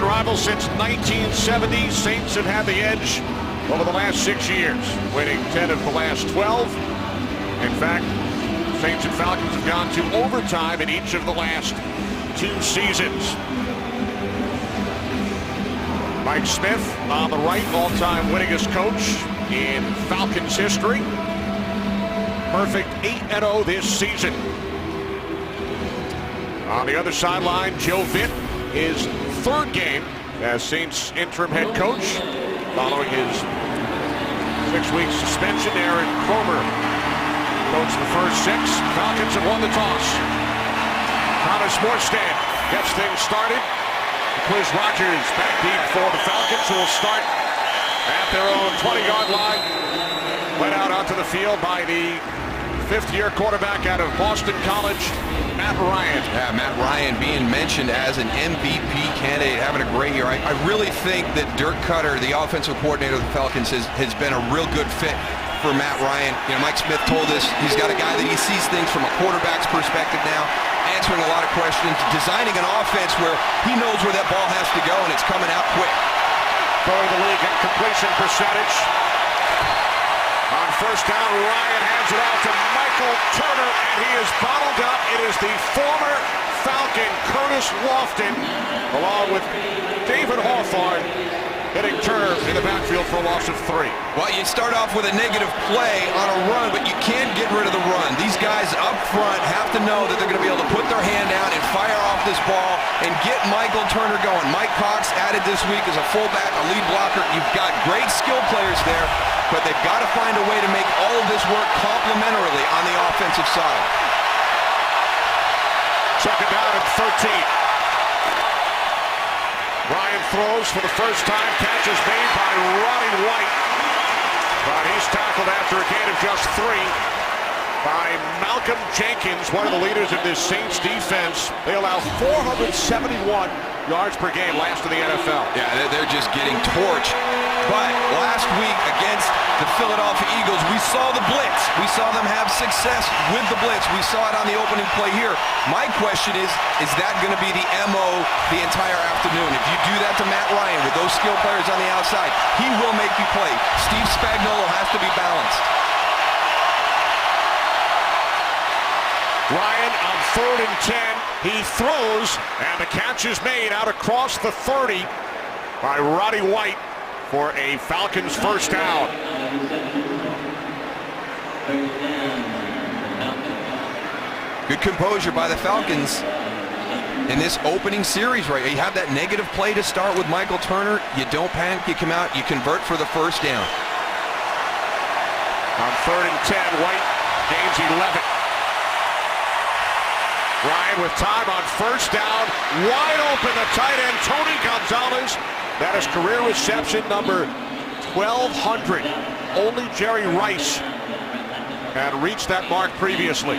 division rival since 1970. Saints have had the edge over the last 6 years, winning 10 of the last 12. In fact, Saints and Falcons have gone to overtime in each of the last 2 seasons. Mike Smith on the right, all-time winningest coach in Falcons history. Perfect 8-0 this season. On the other sideline, Joe Vitt, his 3rd game as Saints interim head coach, following his 6-week suspension. Aaron Kromer coached the first 6. Falcons have won the toss. Thomas Morstead gets things started. Quiz Rogers back deep for the Falcons, who will start at their own 20-yard line. Led out onto the field by the 5th-year quarterback out of Boston College, Matt Ryan. Yeah, Matt Ryan being mentioned as an MVP candidate, having a great year. I really think that Dirk Cutter, the offensive coordinator of the Falcons, has been a real good fit for Matt Ryan. You know, Mike Smith told us he's got a guy that he sees things from a quarterback's perspective now, answering a lot of questions, designing an offense where he knows where that ball has to go, and it's coming out quick. Throwing the league in completion percentage. On first down, Ryan hands it off to Michael Turner, and he is bottled up. It is the former Falcon, Curtis Lofton, along with David Hawthorne, hitting Turner in the backfield for a loss of 3. Well, you start off with a negative play on a run, but you can't get rid of the run. These guys up front have to know that they're going to be able to put their hand down and fire off this ball and get Michael Turner going. Mike Cox added this week as a fullback, a lead blocker. You've got great skill players there, but they've got to find a way to make all of this work complementarily on the offensive side. 2nd down and 13. Ryan throws for the first time. Catch is made by Roddy White. But he's tackled after a gain of just 3 by Malcolm Jenkins, one of the leaders of this Saints defense. They allow 471 yards per game, last in the NFL. Yeah, they're just getting torched. But last week against the Philadelphia Eagles, we saw the blitz. We saw them have success with the blitz. We saw it on the opening play here. My question is that going to be the MO the entire afternoon? If you do that to Matt Ryan with those skill players on the outside, he will make you play. Steve Spagnuolo has to be balanced. Ryan on 3rd and 10. He throws, and the catch is made out across the 30 by Roddy White for a Falcons first down. Good composure by the Falcons in this opening series, right? You have that negative play to start with Michael Turner. You don't panic, you come out, you convert for the first down. On 3rd and 10, White gains 11. Ryan with time on first down, wide open, the tight end, Tony Gonzalez. That is career reception number 1,200. Only Jerry Rice had reached that mark previously.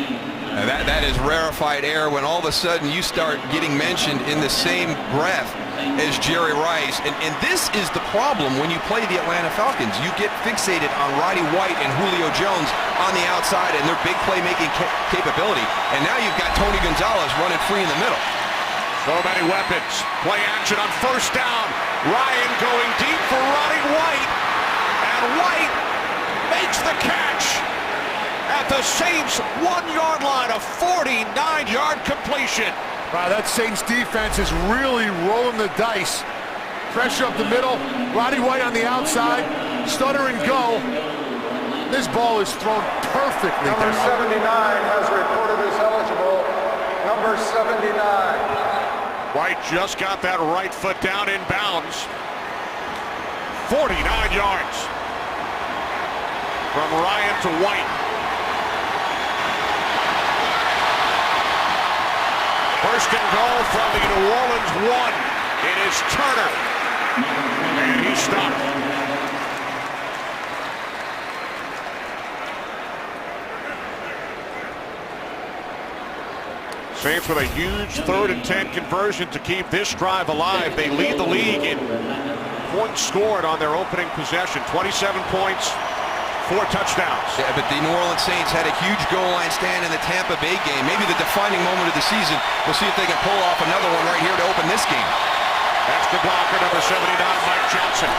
Now that is rarefied air when all of a sudden you start getting mentioned in the same breath as Jerry Rice. And this is the problem when you play the Atlanta Falcons. You get fixated on Roddy White and Julio Jones on the outside and their big playmaking capability. And now you've got Tony Gonzalez running free in the middle. So many weapons. Play action on first down. Ryan going deep for Roddy White. And White makes the catch at the Saints 1-yard line, a 49-yard completion. Wow, that Saints defense is really rolling the dice. Pressure up the middle, Roddy White on the outside, stutter and go. This ball is thrown perfectly. Number 79 has reported as eligible. Number 79. White just got that right foot down in bounds. 49 yards from Ryan to White. First and goal from the New Orleans 1. It is Turner. And he's stopped. Saints with a huge 3rd and 10 conversion to keep this drive alive. They lead the league in points scored on their opening possession. 27 points, 4 touchdowns. Yeah, but the New Orleans Saints had a huge goal line stand in the Tampa Bay game. Maybe the defining moment of the season. We'll see if they can pull off another one right here to open this game. Extra blocker, number 79, Mike Johnson.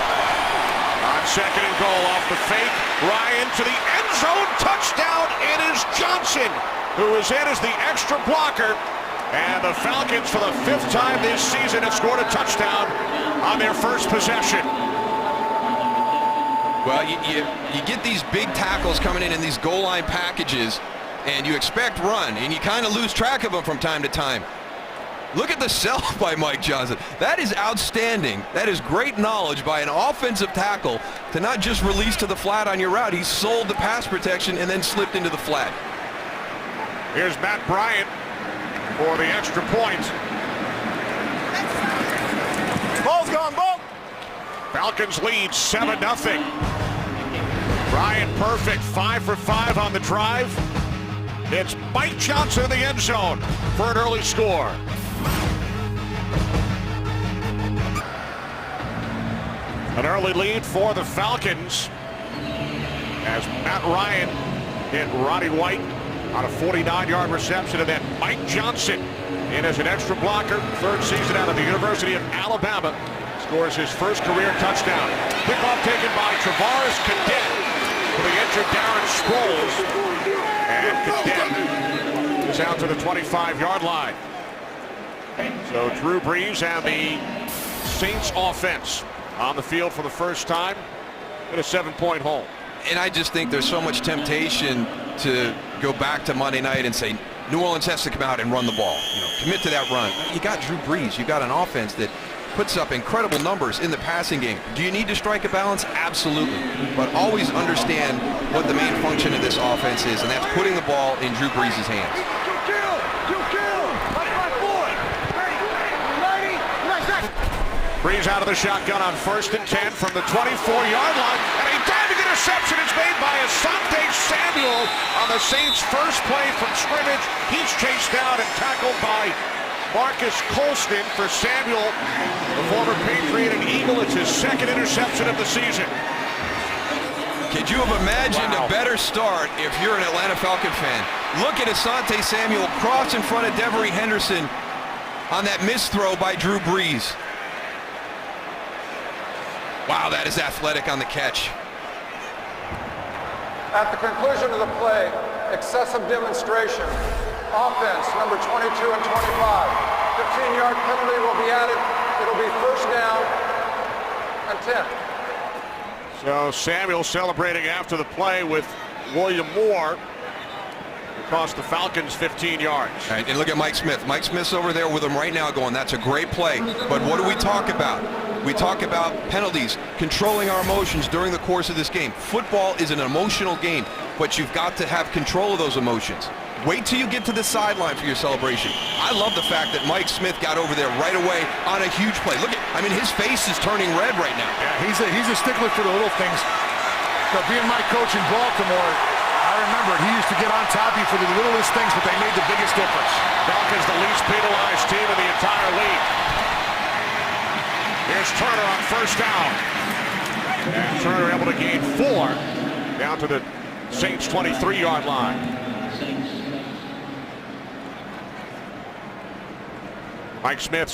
On second and goal off the fake. Ryan to the end zone. Touchdown. It is Johnson who is in as the extra blocker. And the Falcons, for the 5th time this season, have scored a touchdown on their first possession. Well, you get these big tackles coming in these goal line packages, and you expect run, and you kind of lose track of them from time to time. Look at the sell by Mike Johnson. That is outstanding. That is great knowledge by an offensive tackle to not just release to the flat on your route. He sold the pass protection and then slipped into the flat. Here's Matt Bryant for the extra point. Ball's gone, ball. Falcons lead 7-0. Bryant perfect, 5 for 5 on the drive. It's Mike Johnson in the end zone for an early score. An early lead for the Falcons as Matt Ryan hit Roddy White on a 49-yard reception, and then Mike Johnson in as an extra blocker, 3rd season out of the University of Alabama, scores his first career touchdown. Kickoff taken by Travaris Cadet for the injured Darren Sproles, and Cadet is out to the 25-yard line. So Drew Brees and the Saints offense on the field for the first time in a 7-point hole. And I just think there's so much temptation to go back to Monday night and say New Orleans has to come out and run the ball. Commit to that run. You got Drew Brees. You got an offense that puts up incredible numbers in the passing game. Do you need to strike a balance? Absolutely. But always understand what the main function of this offense is, and that's putting the ball in Drew Brees' hands. Brees out of the shotgun on 1st and 10 from the 24-yard line, and a diving interception is made by Asante Samuel on the Saints' first play from scrimmage. He's chased down and tackled by Marcus Colston for Samuel, the former Patriot and Eagle. It's his 2nd interception of the season. Could you have imagined a better start if you're an Atlanta Falcon fan? Look at Asante Samuel cross in front of Devery Henderson on that missed throw by Drew Brees. Wow, that is athletic on the catch. At the conclusion of the play, excessive demonstration. Offense, number 22 and 25. 15-yard penalty will be added. It'll be 1st down and 10. So Samuel celebrating after the play with William Moore. It cost the Falcons 15 yards. All right, and look at Mike Smith. Mike Smith's over there with him right now going, that's a great play. But what do we talk about? We talk about penalties, controlling our emotions during the course of this game. Football is an emotional game, but you've got to have control of those emotions. Wait till you get to the sideline for your celebration. I love the fact that Mike Smith got over there right away on a huge play. Look at, his face is turning red right now. Yeah, he's a stickler for the little things. So being my coach in Baltimore, I remember he used to get on top of you for the littlest things, but they made the biggest difference. Falcons the least penalized team in the entire league. Here's Turner on 1st down. And Turner able to gain 4 down to the Saints 23-yard line. Mike Smith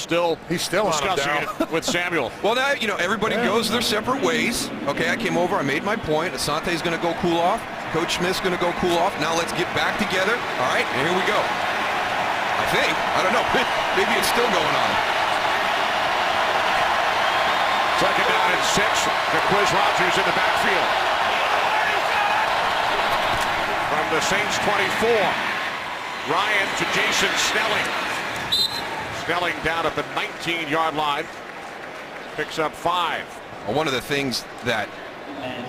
he's still discussing it with Samuel. Well, now, everybody goes their separate ways. Okay, I came over, I made my point. Asante's going to go cool off. Coach Smith's going to go cool off. Now let's get back together. All right, and here we go. I think. I don't know. Maybe it's still going on. 2nd down and 6. Quiz Rogers in the backfield. From the Saints 24. Ryan to Jason Snelling. Snelling down at the 19-yard line. Picks up 5. Well, one of the things that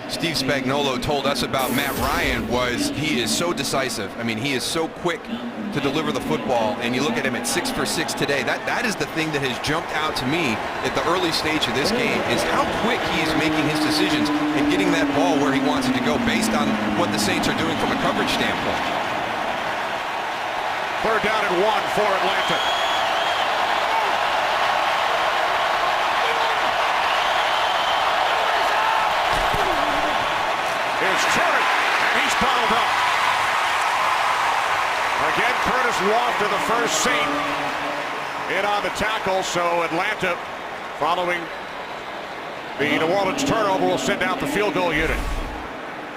Steve Spagnuolo told us about Matt Ryan was he is so decisive. He is so quick to deliver the football, and you look at him at 6 for 6 today. That is the thing that has jumped out to me at the early stage of this game, is how quick he is making his decisions and getting that ball where he wants it to go based on what the Saints are doing from a coverage standpoint. 3rd down and 1 for Atlanta. Here's Turner, and he's bottled up. Again, Curtis Walker, the first Saint, in on the tackle, so Atlanta Following the New Orleans turnover, will send out the field goal unit.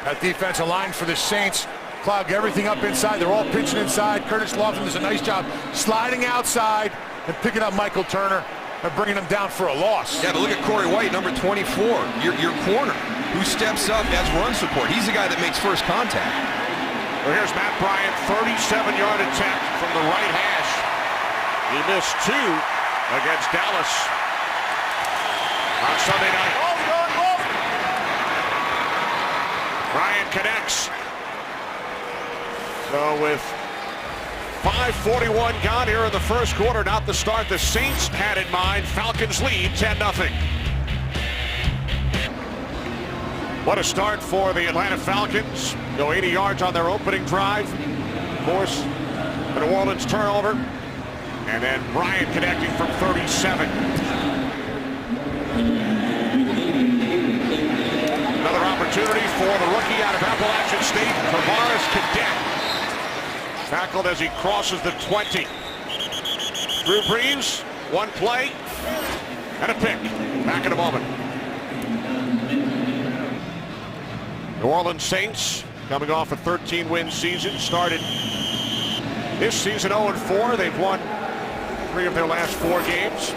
That defensive line for the Saints clog everything up inside. They're all pitching inside. Curtis Lofton does a nice job sliding outside and picking up Michael Turner and bringing him down for a loss. Yeah, but look at Corey White, number 24, your corner, who steps up as run support. He's the guy that makes first contact. Well, here's Matt Bryant, 37-yard attempt from the right hash. He missed 2 against Dallas on Sunday night. Bryant connects. So with 5:41 gone here in the first quarter, not the start the Saints had in mind. Falcons lead 10-0. What a start for the Atlanta Falcons. Go 80 yards on their opening drive. Force the New Orleans turnover. And then Bryant connecting from 37. Another opportunity for the rookie out of Appalachian State, Tavares Cadet. Tackled as he crosses the 20. Drew Brees, one play, and a pick. Back in a moment. New Orleans Saints coming off a 13-win season. Started this season 0-4. They've won 3 of their last 4 games.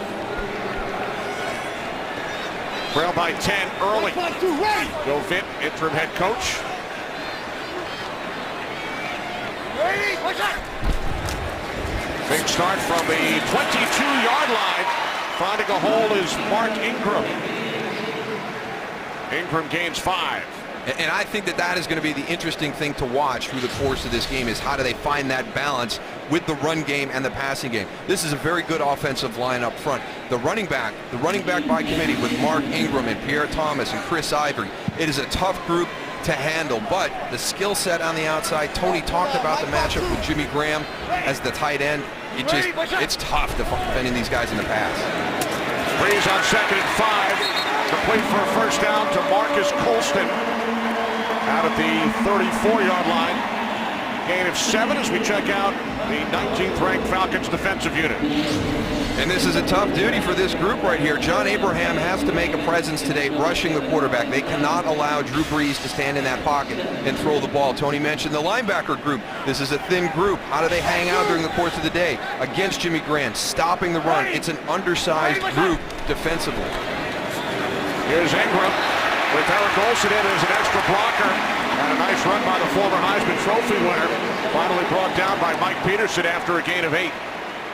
Trail by 10 early. Joe Vint, interim head coach. Big start from the 22-yard line. Finding a hole is Mark Ingram. Ingram gains 5. And I think that is going to be the interesting thing to watch through the course of this game, is how do they find that balance with the run game and the passing game. This is a very good offensive line up front. The running back by committee with Mark Ingram and Pierre Thomas and Chris Ivory. It is a tough group to handle, but the skill set on the outside, Tony talked about the matchup with Jimmy Graham as the tight end. It's tough defending these guys in the pass. Brees on 2nd and 5. Complete for a first down to Marcus Colston out at the 34-yard line. Gain of 7 as we check out the 19th ranked Falcons defensive unit. And this is a tough duty for this group right here. John Abraham has to make a presence today rushing the quarterback. They cannot allow Drew Brees to stand in that pocket and throw the ball. Tony mentioned the linebacker group. This is a thin group. How do they hang out during the course of the day against Jimmy Graham, stopping the run? It's an undersized group defensively. Here's Ingram with Eric Olsen in as an extra blocker. And a nice run by the former Heisman Trophy winner. Finally brought down by Mike Peterson after a gain of 8.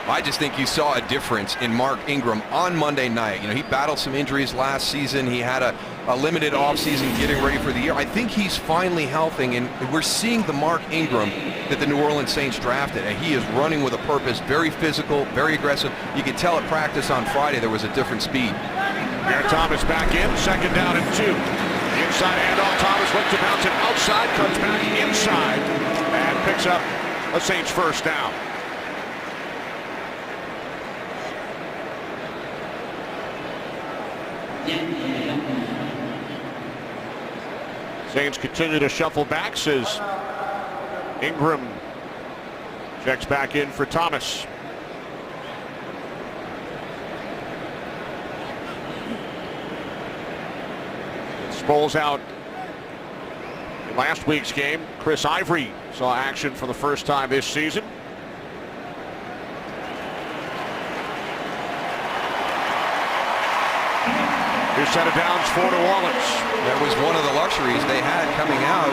I just think you saw a difference in Mark Ingram on Monday night. You know, he battled some injuries last season. He had a limited offseason getting ready for the year. I think he's finally healthy, and we're seeing the Mark Ingram that the New Orleans Saints drafted. And he is running with a purpose, very physical, very aggressive. You could tell at practice on Friday there was a different speed. Pierre Thomas back in, 2nd down and 2. Inside handoff, Thomas looks to bounce it outside, comes back inside, and picks up a Saints first down. Saints continue to shuffle backs as Ingram checks back in for Thomas. Sproles out in last week's game. Chris Ivory saw action for the first time this season. New set of downs for New Orleans. That was one of the luxuries they had coming out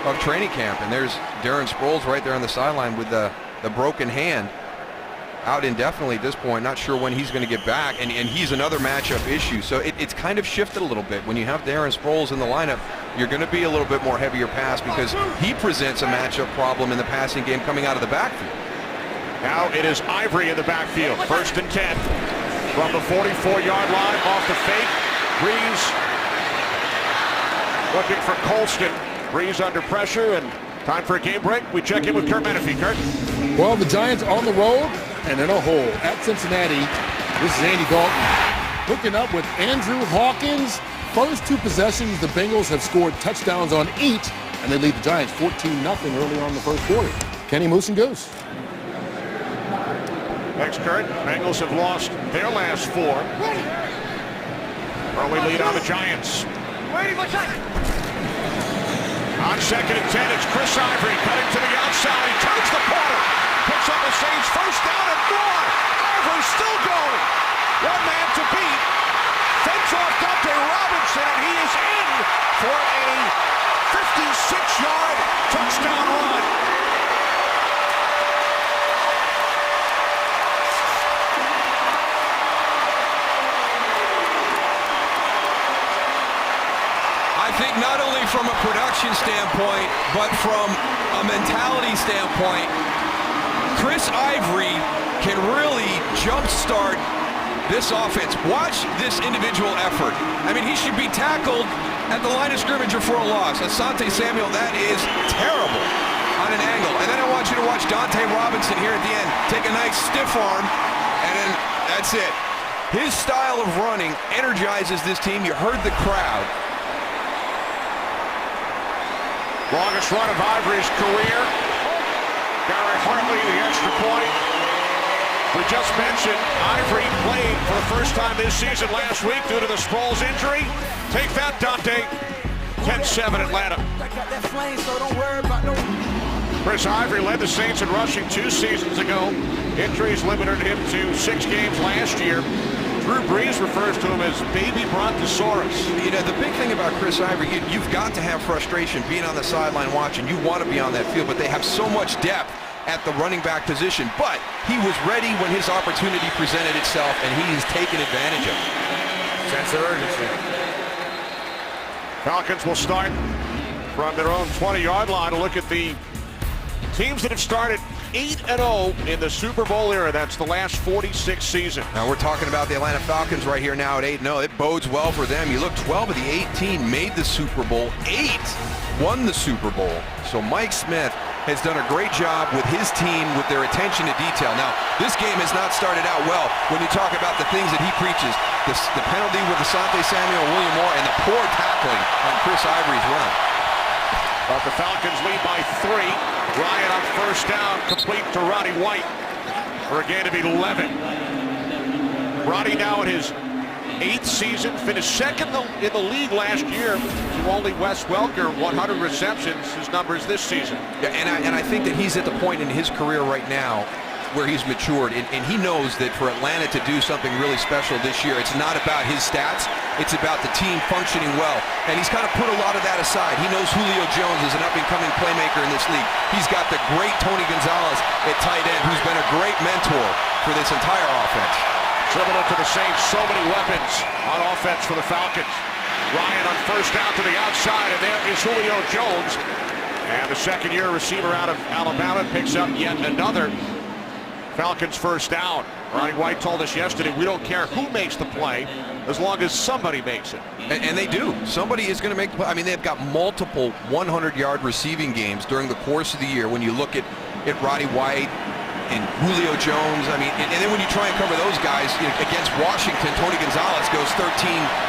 of training camp. And there's Darren Sproles right there on the sideline with the broken hand. Out indefinitely at this point, not sure when he's going to get back, and he's another matchup issue. So it's kind of shifted a little bit. When you have Darren Sproles in the lineup, you're going to be a little bit more heavier pass because he presents a matchup problem in the passing game coming out of the backfield. Now it is Ivory in the backfield. 1st and 10 from the 44-yard line off the fake. Brees looking for Colston. Brees under pressure, and time for a game break. We check in with Kurt Menefee. Kurt? Well, the Giants on the road and in a hole at Cincinnati. This is Andy Dalton hooking up with Andrew Hawkins. First 2 possessions, the Bengals have scored touchdowns on each, and they lead the Giants 14-0 early on in the first quarter. Kenny, Moose, and Goose. Thanks, Kurt. Bengals have lost their last 4. Early lead on the Giants. On 2nd and 10, it's Chris Ivory cutting to the outside. He turns the corner. Picks up the Saints first down and more. Ivory still going. One man to beat. Fends off Dante Robinson, and he is in for a 56-yard touchdown run. I think not only from a production standpoint, but from a mentality standpoint, Chris Ivory can really jumpstart this offense. Watch this individual effort. I mean, he should be tackled at the line of scrimmage or for a loss. Asante Samuel, that is terrible on an angle. And then I want you to watch Dante Robinson here at the end. Take a nice stiff arm, and then that's it. His style of running energizes this team. You heard the crowd. Longest run of Ivory's career. Gary Hartley, the extra point. We just mentioned Ivory played for the first time this season last week due to the Sproles injury. Take that, Dante. 10-7 Atlanta. Chris Ivory led the Saints in rushing 2 seasons ago. Injuries limited him to 6 games last year. Drew Brees refers to him as baby brontosaurus. You know, the big thing about Chris Ivory, you've got to have frustration being on the sideline watching. You want to be on that field, but they have so much depth at the running back position. But he was ready when his opportunity presented itself, and he has taken advantage of it. Sense of urgency. Falcons will start from their own 20-yard line to look at the teams that have started 8-0 in the Super Bowl era. That's the last 46 seasons. Now we're talking about the Atlanta Falcons right here now at 8-0. It bodes well for them. You look, 12 of the 18 made the Super Bowl. 8 won the Super Bowl. So Mike Smith has done a great job with his team with their attention to detail. Now, this game has not started out well when you talk about the things that he preaches. The penalty with Asante Samuel, William Moore, and the poor tackling on Chris Ivory's run. But the Falcons lead by 3. Ryan on first down, complete to Roddy White for a gain of 11. Roddy now in his 8th season, finished 2nd in the league last year to only Wes Welker, 100 receptions, his numbers this season. Yeah, and I think that he's at the point in his career right now where he's matured, and he knows that for Atlanta to do something really special this year, it's not about his stats, it's about the team functioning well. And he's kind of put a lot of that aside. He knows Julio Jones is an up-and-coming playmaker in this league. He's got the great Tony Gonzalez at tight end, who's been a great mentor for this entire offense. Similar to the Saints, so many weapons on offense for the Falcons. Ryan on first down to the outside, and there is Julio Jones. And the second-year receiver out of Alabama picks up yet another Falcons first down. Roddy White told us yesterday, we don't care who makes the play as long as somebody makes it. And they do. Somebody is going to make the play. I mean, they've got multiple 100-yard receiving games during the course of the year. When you look at Roddy White and Julio Jones, I mean, and then when you try and cover those guys, you know, against Washington, Tony Gonzalez goes 13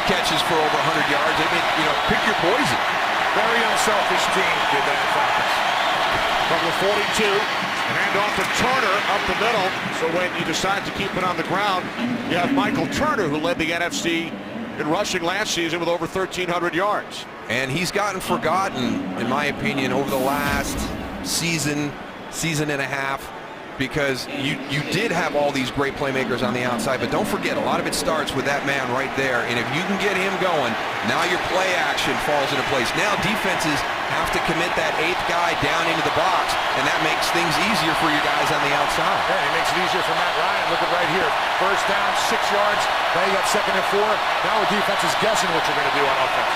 catches for over 100 yards. I mean, you know, pick your poison. Very unselfish team did that, Falcons. From the 42. Hand off to Turner up the middle. So when you decide to keep it on the ground, you have Michael Turner, who led the NFC in rushing last season with over 1,300 yards. And he's gotten forgotten, in my opinion, over the last season and a half, because you did have all these great playmakers on the outside, but don't forget, a lot of it starts with that man right there. And if you can get him going, now your play action falls into place. Now defenses have to commit that 8th guy down into the box, and that makes things easier for your guys on the outside. Yeah, it makes it easier for Matt Ryan. Look at right here. First down, 6 yards. Now you got 2nd and 4. Now the defense is guessing what you're going to do on offense.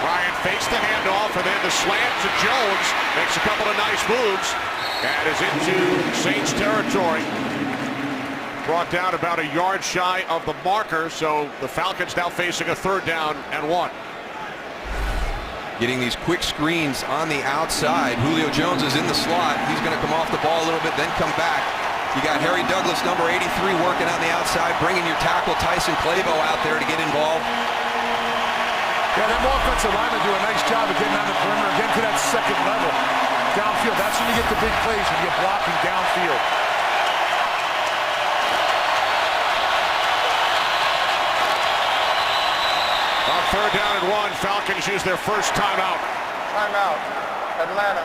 Ryan fakes the handoff, and then the slant to Jones. Makes a couple of nice moves. And is into Saints territory. Brought down about a yard shy of the marker, so the Falcons now facing a 3rd down and 1. Getting these quick screens on the outside. Julio Jones is in the slot. He's going to come off the ball a little bit, then come back. You got Harry Douglas, number 83, working on the outside, bringing your tackle Tyson Clabo out there to get involved. Yeah, them offensive linemen do a nice job of getting on the perimeter, getting to that 2nd level. Downfield, that's when you get the big plays, when you get blocking downfield. third down and 1. Falcons use their first timeout. Timeout. Atlanta.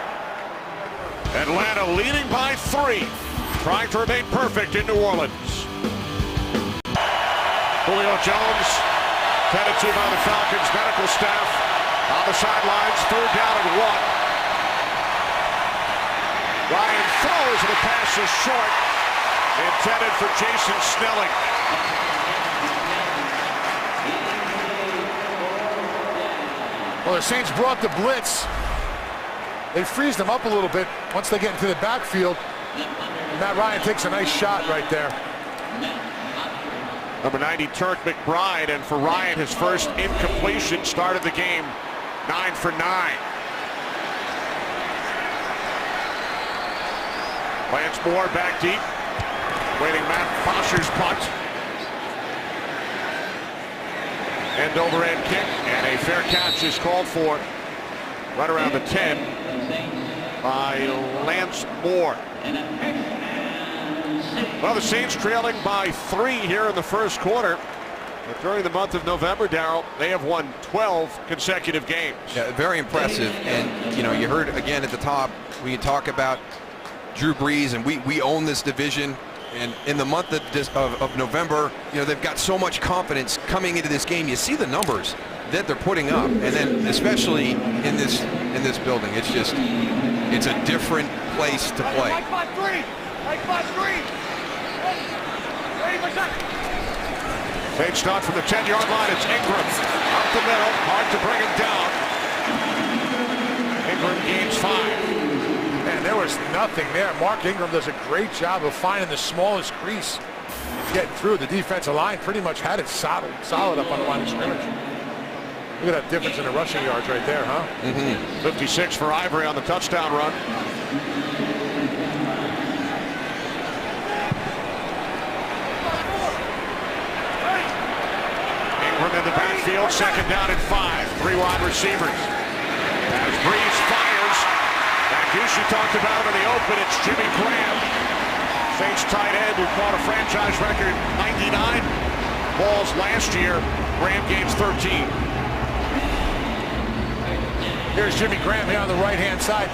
Atlanta leading by 3, trying to remain perfect in New Orleans. Julio Jones, tended to by the Falcons medical staff. On the sidelines, third down and 1. Ryan throws, and the pass is short. Intended for Jason Snelling. Well, the Saints brought the blitz. They freeze them up a little bit once they get into the backfield. Matt Ryan takes a nice shot right there. Number 90, Turk McBride, and for Ryan, his first incompletion started the game 9 for 9. Lance Moore back deep, waiting Matt Fosher's punt. End over end kick, and a fair catch is called for right around the 10 by Lance Moore. Well, the Saints trailing by 3 here in the first quarter. But during the month of November, Darryl, they have won 12 consecutive games. Yeah, very impressive. And, you know, you heard again at the top, we talk about Drew Brees, and we own this division. And in the month of November, you know, they've got so much confidence coming into this game. You see the numbers that they're putting up, and then especially in this building, it's just, it's a different place to play. Saints start from the 10-yard line. It's Ingram up the middle, hard to bring him down. Ingram gains 5. Man, there was nothing there. Mark Ingram does a great job of finding the smallest crease and getting through. The defensive line pretty much had it solid up on the line of scrimmage. Look at that difference in the rushing yards right there, huh? 56 for Ivory on the touchdown run. Ingram in the backfield, second down and 5. 3 wide receivers. As Brees fires, and Bushy talked about him in the open, it's Jimmy Graham. Saints tight end who caught a franchise record 99 balls last year. Graham gains 13. Here's Jimmy Graham here on the right-hand side.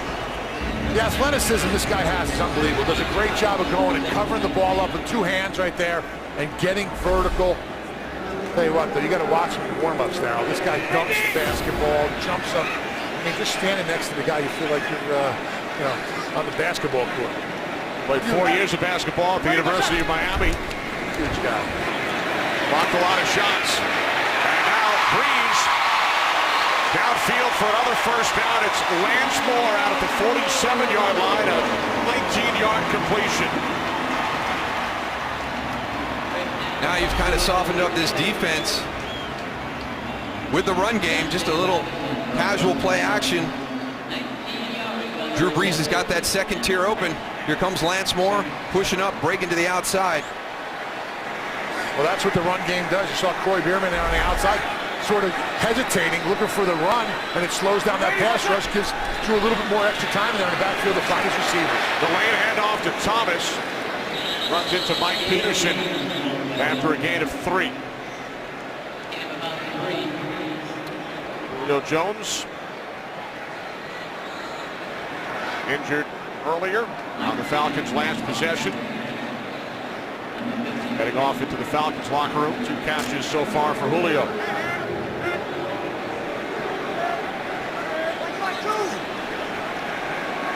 The athleticism this guy has is unbelievable. Does a great job of going and covering the ball up with 2 hands right there and getting vertical. Tell you what, though, you got to watch him in warm-ups now. This guy dumps the basketball, jumps up. I mean, just standing next to the guy, you feel like you're, you know, on the basketball court. Played 4 years of basketball at the University of Miami. Huge guy. Blocked a lot of shots. And now Brees downfield for another first down. It's Lance Moore out at the 47-yard line, a 19-yard completion. Now you've kind of softened up this defense with the run game, just a little casual play action. Drew Brees has got that second tier open. Here comes Lance Moore, pushing up, breaking to the outside. Well, that's what the run game does. You saw Corey Bierman there on the outside, sort of hesitating, looking for the run, and it slows down that pass rush, gives Drew a little bit more extra time there in the backfield to find his receivers. The lane handoff to Thomas. Runs into Mike Peterson after a gain of 3. Julio Jones injured earlier on the Falcons' last possession. Heading off into the Falcons' locker room. 2 catches so far for Julio.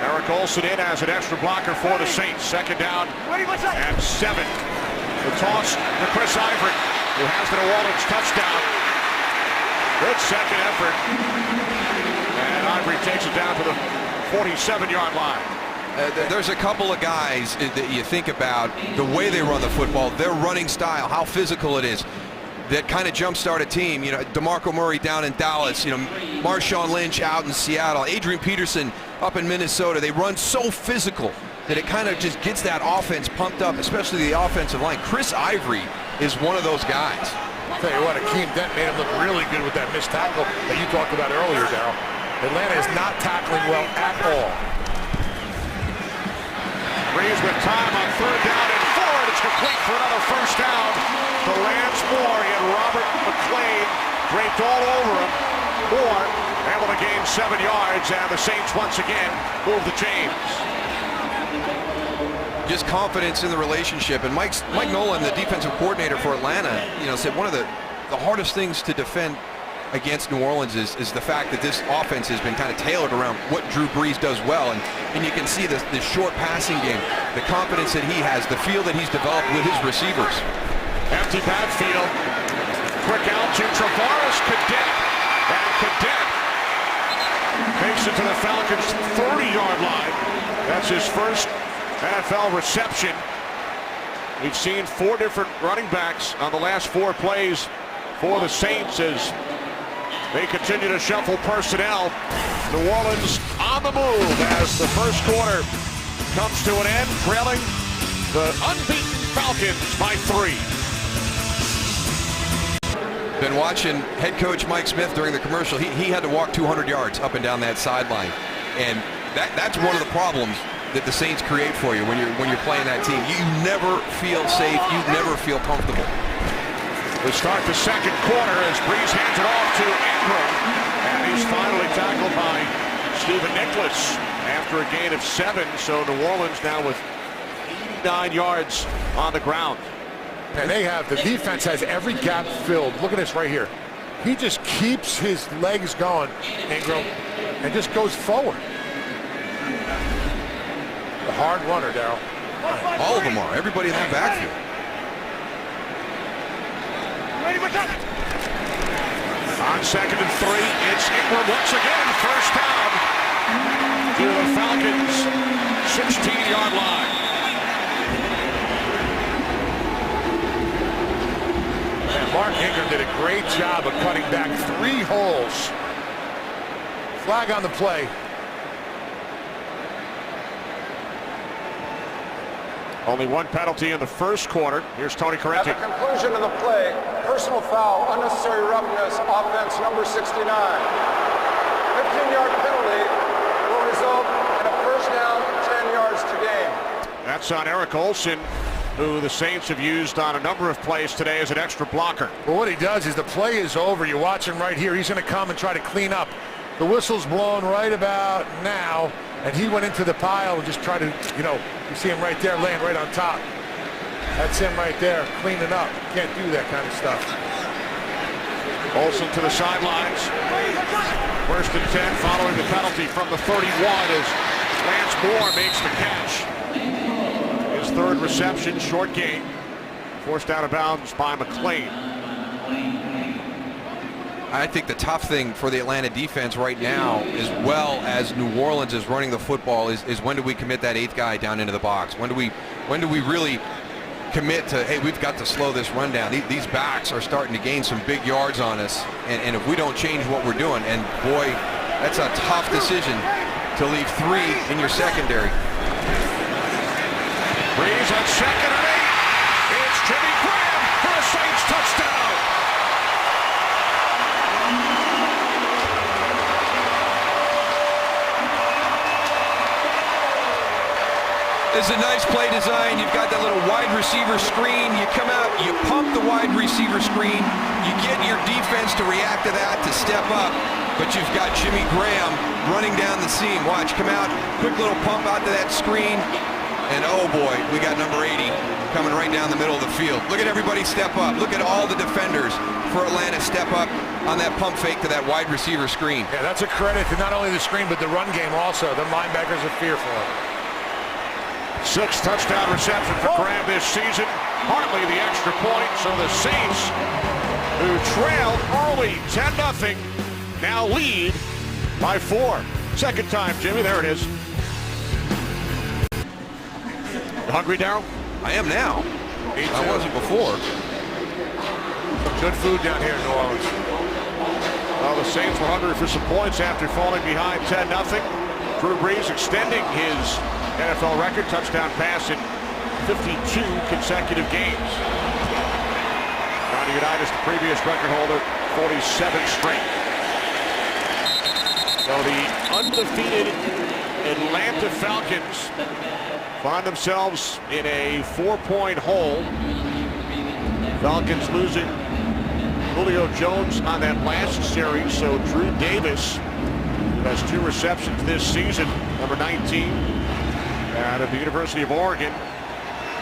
Eric Olsen in as an extra blocker for the Saints. Second down and 7. The toss to Chris Ivory, who has the New Orleans touchdown. Good second effort. And Ivory takes it down to the 47-yard line. There's a couple of guys that you think about, the way they run the football, their running style, how physical it is, that kind of jumpstart a team. You know, DeMarco Murray down in Dallas, you know, Marshawn Lynch out in Seattle, Adrian Peterson up in Minnesota. They run so physical that it kind of just gets that offense pumped up, especially the offensive line. Chris Ivory is one of those guys. I'll tell you what, Akeem Dent made him look really good with that missed tackle that you talked about earlier, Darryl. Atlanta is not tackling well at all. Brees with time on third down and 4. It's complete for another first down to Lance Moore. And Robert McClain draped all over him. Moore able to gain 7 yards, and the Saints once again move the chains. Just confidence in the relationship. And Mike Nolan, the defensive coordinator for Atlanta, said one of the hardest things to defend against New Orleans is the fact that this offense has been kind of tailored around what Drew Brees does well. And you can see this short passing game, the confidence that he has, the feel that he's developed with his receivers. Empty backfield. Quick out to Travaris Cadet. And Cadet takes it to the Falcons' 30-yard line. That's his first NFL reception. We've seen 4 different running backs on the last 4 plays for the Saints as they continue to shuffle personnel. New Orleans on the move as the first quarter comes to an end, trailing the unbeaten Falcons by 3. Been watching head coach Mike Smith during the commercial. He had to walk 200 yards up and down that sideline, and that's one of the problems that the Saints create for you when you're playing that team. You never feel safe. You never feel comfortable. We start the second quarter as Brees hands it off to Ingram, and he's finally tackled by Stephen Nicholas after a gain of 7. So New Orleans now with 89 yards on the ground. And the defense has every gap filled. Look at this right here. He just keeps his legs going, Ingram, and just goes forward. The hard runner, Darryl. All of them are. Everybody in that backfield. On 2nd and 3, it's Ingram once again. First down to the Falcons' 16-yard line. And Mark Ingram did a great job of cutting back 3 holes. Flag on the play. Only 1 penalty in the first quarter. Here's Tony At Correnti. the conclusion of the play, personal foul, unnecessary roughness, offense number 69. 15-yard penalty will result in a first down, 10 yards to gain. That's on Eric Olsen, who the Saints have used on a number of plays today as an extra blocker. Well, what he does is the play is over. You watch him right here. He's going to come and try to clean up. The whistle's blown right about now, and he went into the pile and just tried to, you see him right there laying right on top. That's him right there cleaning up. Can't do that kind of stuff. Olsen to the sidelines. 1st and 10 following the penalty from the 31 as Lance Moore makes the catch. His 3rd reception, short gain. Forced out of bounds by McLean. I think the tough thing for the Atlanta defense right now, as well as New Orleans is running the football, is when do we commit that 8th guy down into the box? When do we really commit to, hey, we've got to slow this run down. These backs are starting to gain some big yards on us, and if we don't change what we're doing, and boy, that's a tough decision to leave 3 in your secondary. Brees on 2nd and 8. It's Jimmy Graham for a Saints touchdown. This is a nice play design. You've got that little wide receiver screen. You come out, you pump the wide receiver screen. You get your defense to react to that, to step up. But you've got Jimmy Graham running down the seam. Watch, come out, quick little pump out to that screen. And oh boy, we got number 80 coming right down the middle of the field. Look at everybody step up. Look at all the defenders for Atlanta step up on that pump fake to that wide receiver screen. Yeah, that's a credit to not only the screen, but the run game also. The linebackers are fearful of it. 6th touchdown reception for Graham this season. Partly the extra point, so the Saints, who trailed early 10-0, now lead by 4. Second time, Jimmy. There it is. You hungry, Darryl? I am now. I wasn't before. Some good food down here in New Orleans. Well, the Saints were hungry for some points after falling behind 10-0. Drew Brees extending his NFL record, touchdown pass in 52 consecutive games. Johnny Unitas, the previous record holder, 47 straight. So the undefeated Atlanta Falcons find themselves in a 4-point hole. Falcons losing Julio Jones on that last series, so Drew Davis, who has 2 receptions this season, number 19, out of the University of Oregon,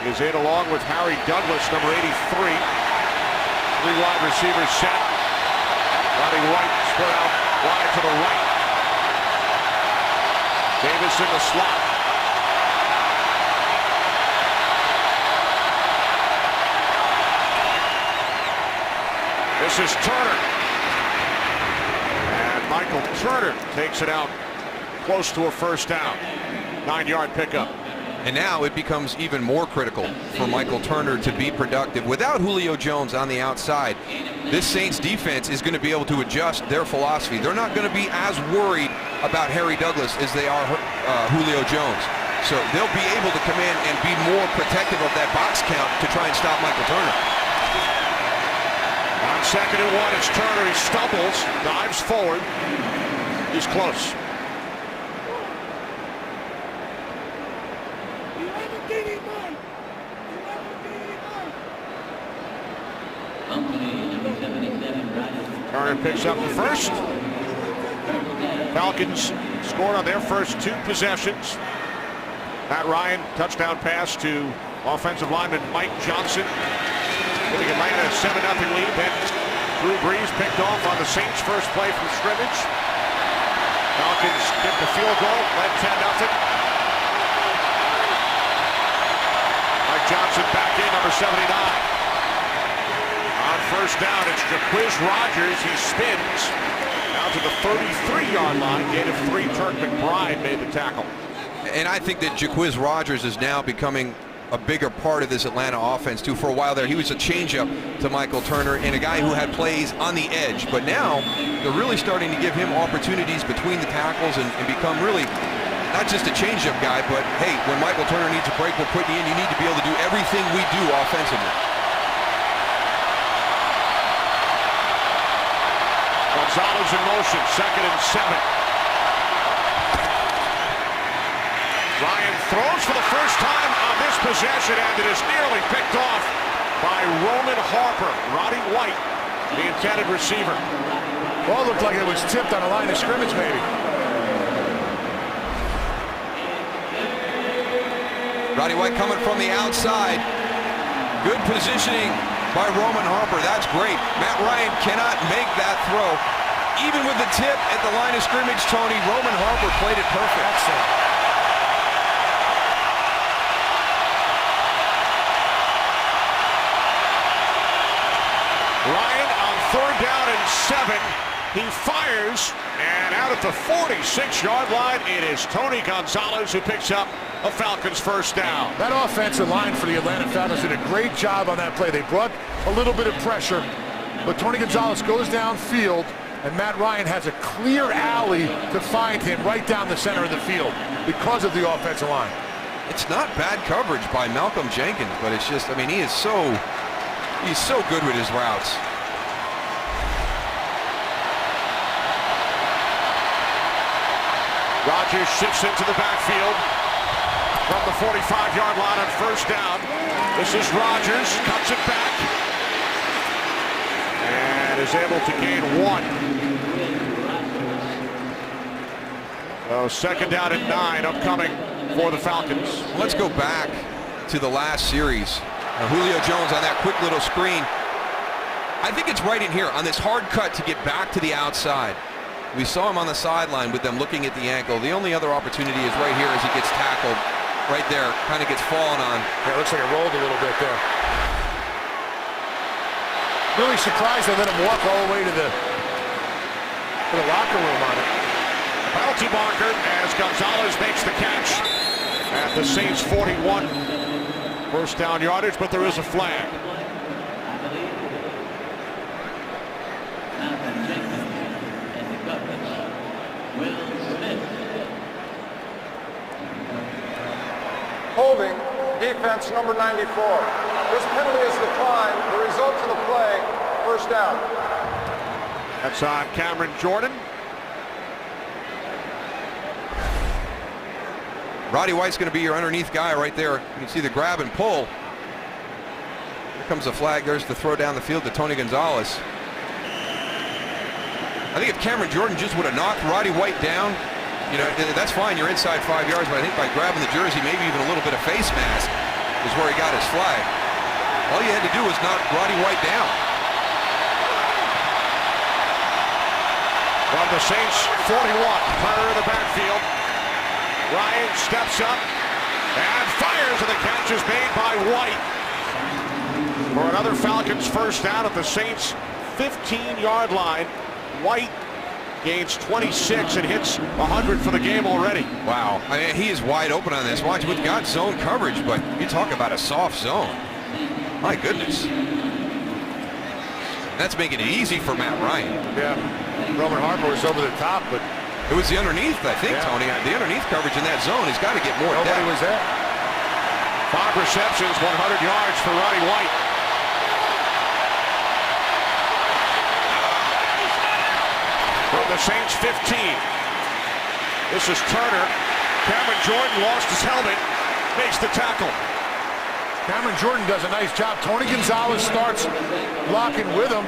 is in along with Harry Douglas, number 83. 3 wide receivers set. Roddy White split out wide to the right. Davis in the slot. This is Turner. And Michael Turner takes it out close to a first down. 9-yard pickup. And now it becomes even more critical for Michael Turner to be productive. Without Julio Jones on the outside, this Saints defense is going to be able to adjust their philosophy. They're not going to be as worried about Harry Douglas as they are Julio Jones. So they'll be able to come in and be more protective of that box count to try and stop Michael Turner. On 2nd and 1, it's Turner. He stumbles, dives forward. He's close. Turner picks up the first. Falcons scored on their first 2 possessions. Matt Ryan, touchdown pass to offensive lineman Mike Johnson, giving Atlanta a 7-0 lead. Then Drew Brees picked off on the Saints' first play from scrimmage. Falcons get the field goal, led 10-0. Mike Johnson back in, number 79. On first down, it's Jaquiz Rogers. He spins out to the 33-yard line. Gain of 3. Turk McBride made the tackle. And I think that Jaquiz Rogers is now becoming a bigger part of this Atlanta offense, too. For a while there, he was a changeup to Michael Turner and a guy who had plays on the edge. But now they're really starting to give him opportunities between the tackles and become really not just a changeup guy, but, hey, when Michael Turner needs a break, we're putting you in. You need to be able to do everything we do offensively. Gonzalez in motion, 2nd and 7. Ryan throws for the first time on this possession, and it is nearly picked off by Roman Harper. Roddy White, the intended receiver. Ball looked like it was tipped on a line of scrimmage, maybe. Roddy White coming from the outside. Good positioning by Roman Harper. That's great. Matt Ryan cannot make that throw. Even with the tip at the line of scrimmage, Tony, Roman Harper played it perfect. Excellent. Ryan on 3rd down and 7. He fires, and out at the 46-yard line, it is Tony Gonzalez who picks up a Falcons first down. That offensive line for the Atlanta Falcons did a great job on that play. They brought a little bit of pressure, but Tony Gonzalez goes downfield, and Matt Ryan has a clear alley to find him right down the center of the field because of the offensive line. It's not bad coverage by Malcolm Jenkins, but it's just, I mean, he's so good with his routes. Rodgers shifts into the backfield from the 45-yard line on first down. This is Rodgers, cuts it back, and is able to gain 1. So 2nd down and 9 upcoming for the Falcons. Let's go back to the last series. Julio Jones on that quick little screen. I think it's right in here on this hard cut to get back to the outside. We saw him on the sideline with them looking at the ankle. The only other opportunity is right here as he gets tackled. Right there, kind of gets fallen on. Yeah, it looks like it rolled a little bit there. Really surprised they let him walk all the way to the locker room on it. Penalty marker as Gonzalez makes the catch at the Saints 41. First down yardage, but there is a flag. Holding, defense number 94. This penalty is declined. The result of the play, first down. That's on Cameron Jordan. Roddy White's going to be your underneath guy right there. You can see the grab and pull. Here comes the flag. There's the throw down the field to Tony Gonzalez. I think if Cameron Jordan just would have knocked Roddy White down, you know, that's fine. You're inside 5 yards, but I think by grabbing the jersey, maybe even a little bit of face mask is where he got his flag. All you had to do was knock Roddy White down. From the Saints 41, Carter in the backfield. Ryan steps up and fires, and the catch is made by White for another Falcons first down at the Saints 15-yard line. White gains 26 and hits 100 for the game already. Wow, I mean, he is wide open on this. Watch, we've got zone coverage, but you talk about a soft zone. My goodness. That's making it easy for Matt Ryan. Yeah, Roman Harper was over the top, but it was the underneath, I think, Tony. The underneath coverage in that zone, he's got to get more depth. Nobody was there. 5 receptions, 100 yards for Roddy White. From the Saints 15. This is Turner. Cameron Jordan lost his helmet, makes the tackle. Cameron Jordan does a nice job. Tony Gonzalez starts blocking with him.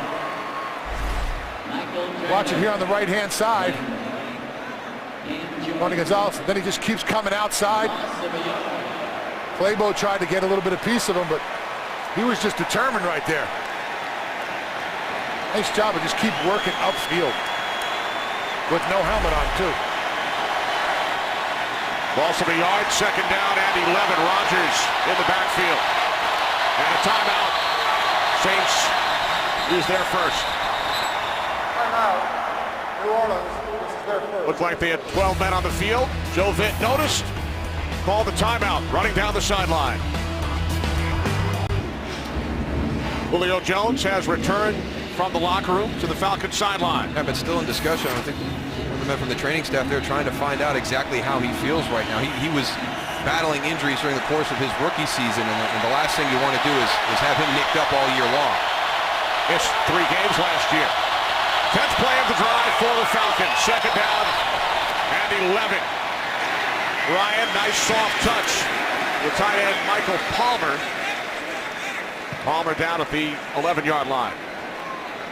Watch it here on the right-hand side. Tony Gonzalez, then he just keeps coming outside. Claybo tried to get a little bit of piece of him, but he was just determined right there. Nice job of just keep working upfield with no helmet on, too. Loss of a yard, second down and 11. Rodgers in the backfield. And a timeout. Saints use their first. Timeout. New Orleans. This is their first. Looked like they had 12 men on the field. Joe Vitt noticed. Called the timeout, running down the sideline. Julio Jones has returned from the locker room to the Falcons sideline. Yeah, but still in discussion. I think one of the men from the training staff there trying to find out exactly how he feels right now. He was battling injuries during the course of his rookie season, and the last thing you want to do is have him nicked up all year long. Missed 3 games last year. 10th play of the drive for the Falcons. Second down and 11. Ryan, nice soft touch. The tight end, Michael Palmer. Palmer down at the 11-yard line.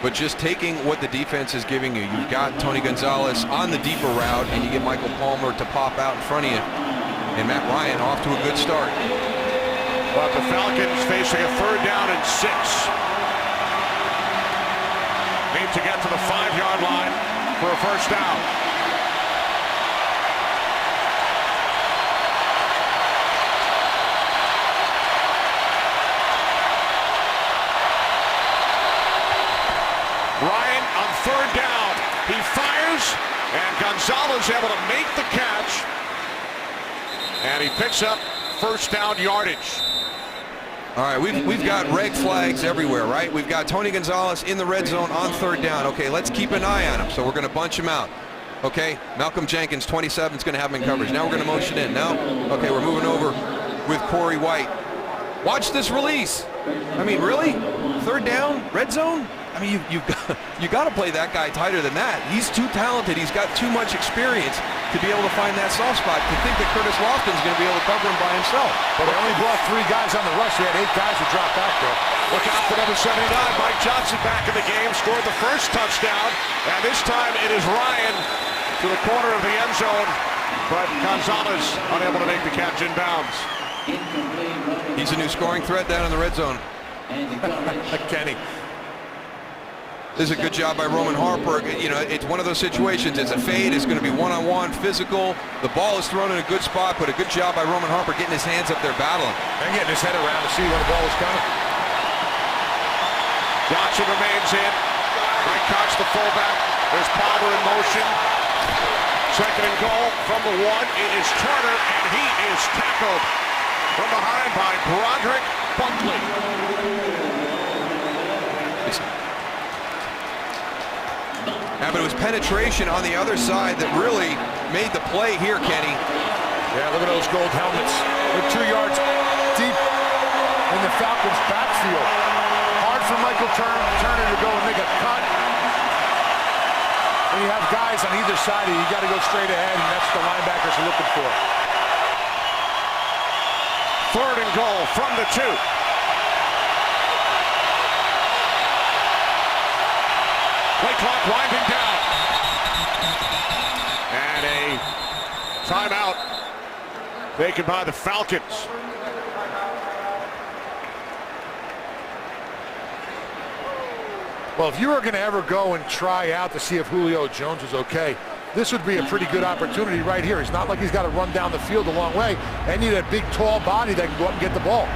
But just taking what the defense is giving you, you've got Tony Gonzalez on the deeper route, and you get Michael Palmer to pop out in front of you. And Matt Ryan off to a good start. But the Falcons facing a third down and 6. Need to get to the 5-yard line for a first down. Ryan on third down. He fires, and Gonzalez able to make the catch. And he picks up first down yardage. All right, we've got red flags everywhere, right? We've got Tony Gonzalez in the red zone on third down. Okay, let's keep an eye on him. So we're going to bunch him out. Okay, Malcolm Jenkins, 27, is going to have him in coverage. Now we're going to motion in. Now, okay, we're moving over with Corey White. Watch this release. I mean, really? Third down, red zone? I mean, you got to play that guy tighter than that. He's too talented. He's got too much experience to be able to find that soft spot. To think that Curtis Lofton's going to be able to cover him by himself. But they only brought 3 guys on the rush. They had 8 guys who dropped back there. Look out for number 79. Mike Johnson back in the game. Scored the first touchdown. And this time it is Ryan to the corner of the end zone. But Gonzalez unable to make the catch in bounds. He's a new scoring threat down in the red zone. Kenny. This is a good job by Roman Harper. You know, it's one of those situations. It's a fade. It's going to be one-on-one, physical. The ball is thrown in a good spot, but a good job by Roman Harper getting his hands up there battling. And getting his head around to see when the ball was coming. Johnson remains in. Mike Cox, the fullback. There's Palmer in motion. Second and goal from the 1. It is Turner, and he is tackled from behind by Broderick Bunkley. Yeah, but it was penetration on the other side that really made the play here, Kenny. Yeah, look at those gold helmets. They're 2 yards deep in the Falcons' backfield. Hard for Michael Turner to go and make a cut. When you have guys on either side of you, you got to go straight ahead, and that's the linebackers are looking for. Third and goal from the 2. Play clock winding down. Timeout taken by the Falcons. Well, if you were going to ever go and try out to see if Julio Jones was okay, this would be a pretty good opportunity right here. It's not like he's got to run down the field a long way. And you need a big, tall body that can go up and get the ball.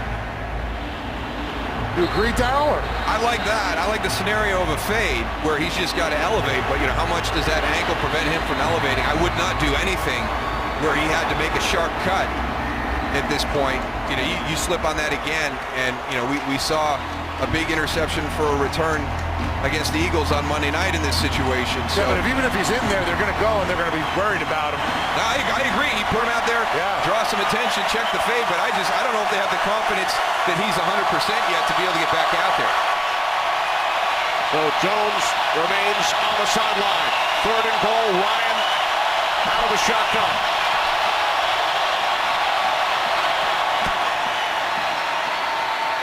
You agree, Darryl? I like that. I like the scenario of a fade where he's just got to elevate, but how much does that ankle prevent him from elevating? I would not do anything where he had to make a sharp cut at this point. You slip on that again, and we saw a big interception for a return against the Eagles on Monday night in this situation. So, yeah, but even if he's in there, they're going to go and they're going to be worried about him. I agree. He put him out there, draw some attention, check the fade, but I don't know if they have the confidence that he's 100% yet to be able to get back out there. So Jones remains on the sideline. 3rd and goal. Ryan out of the shotgun.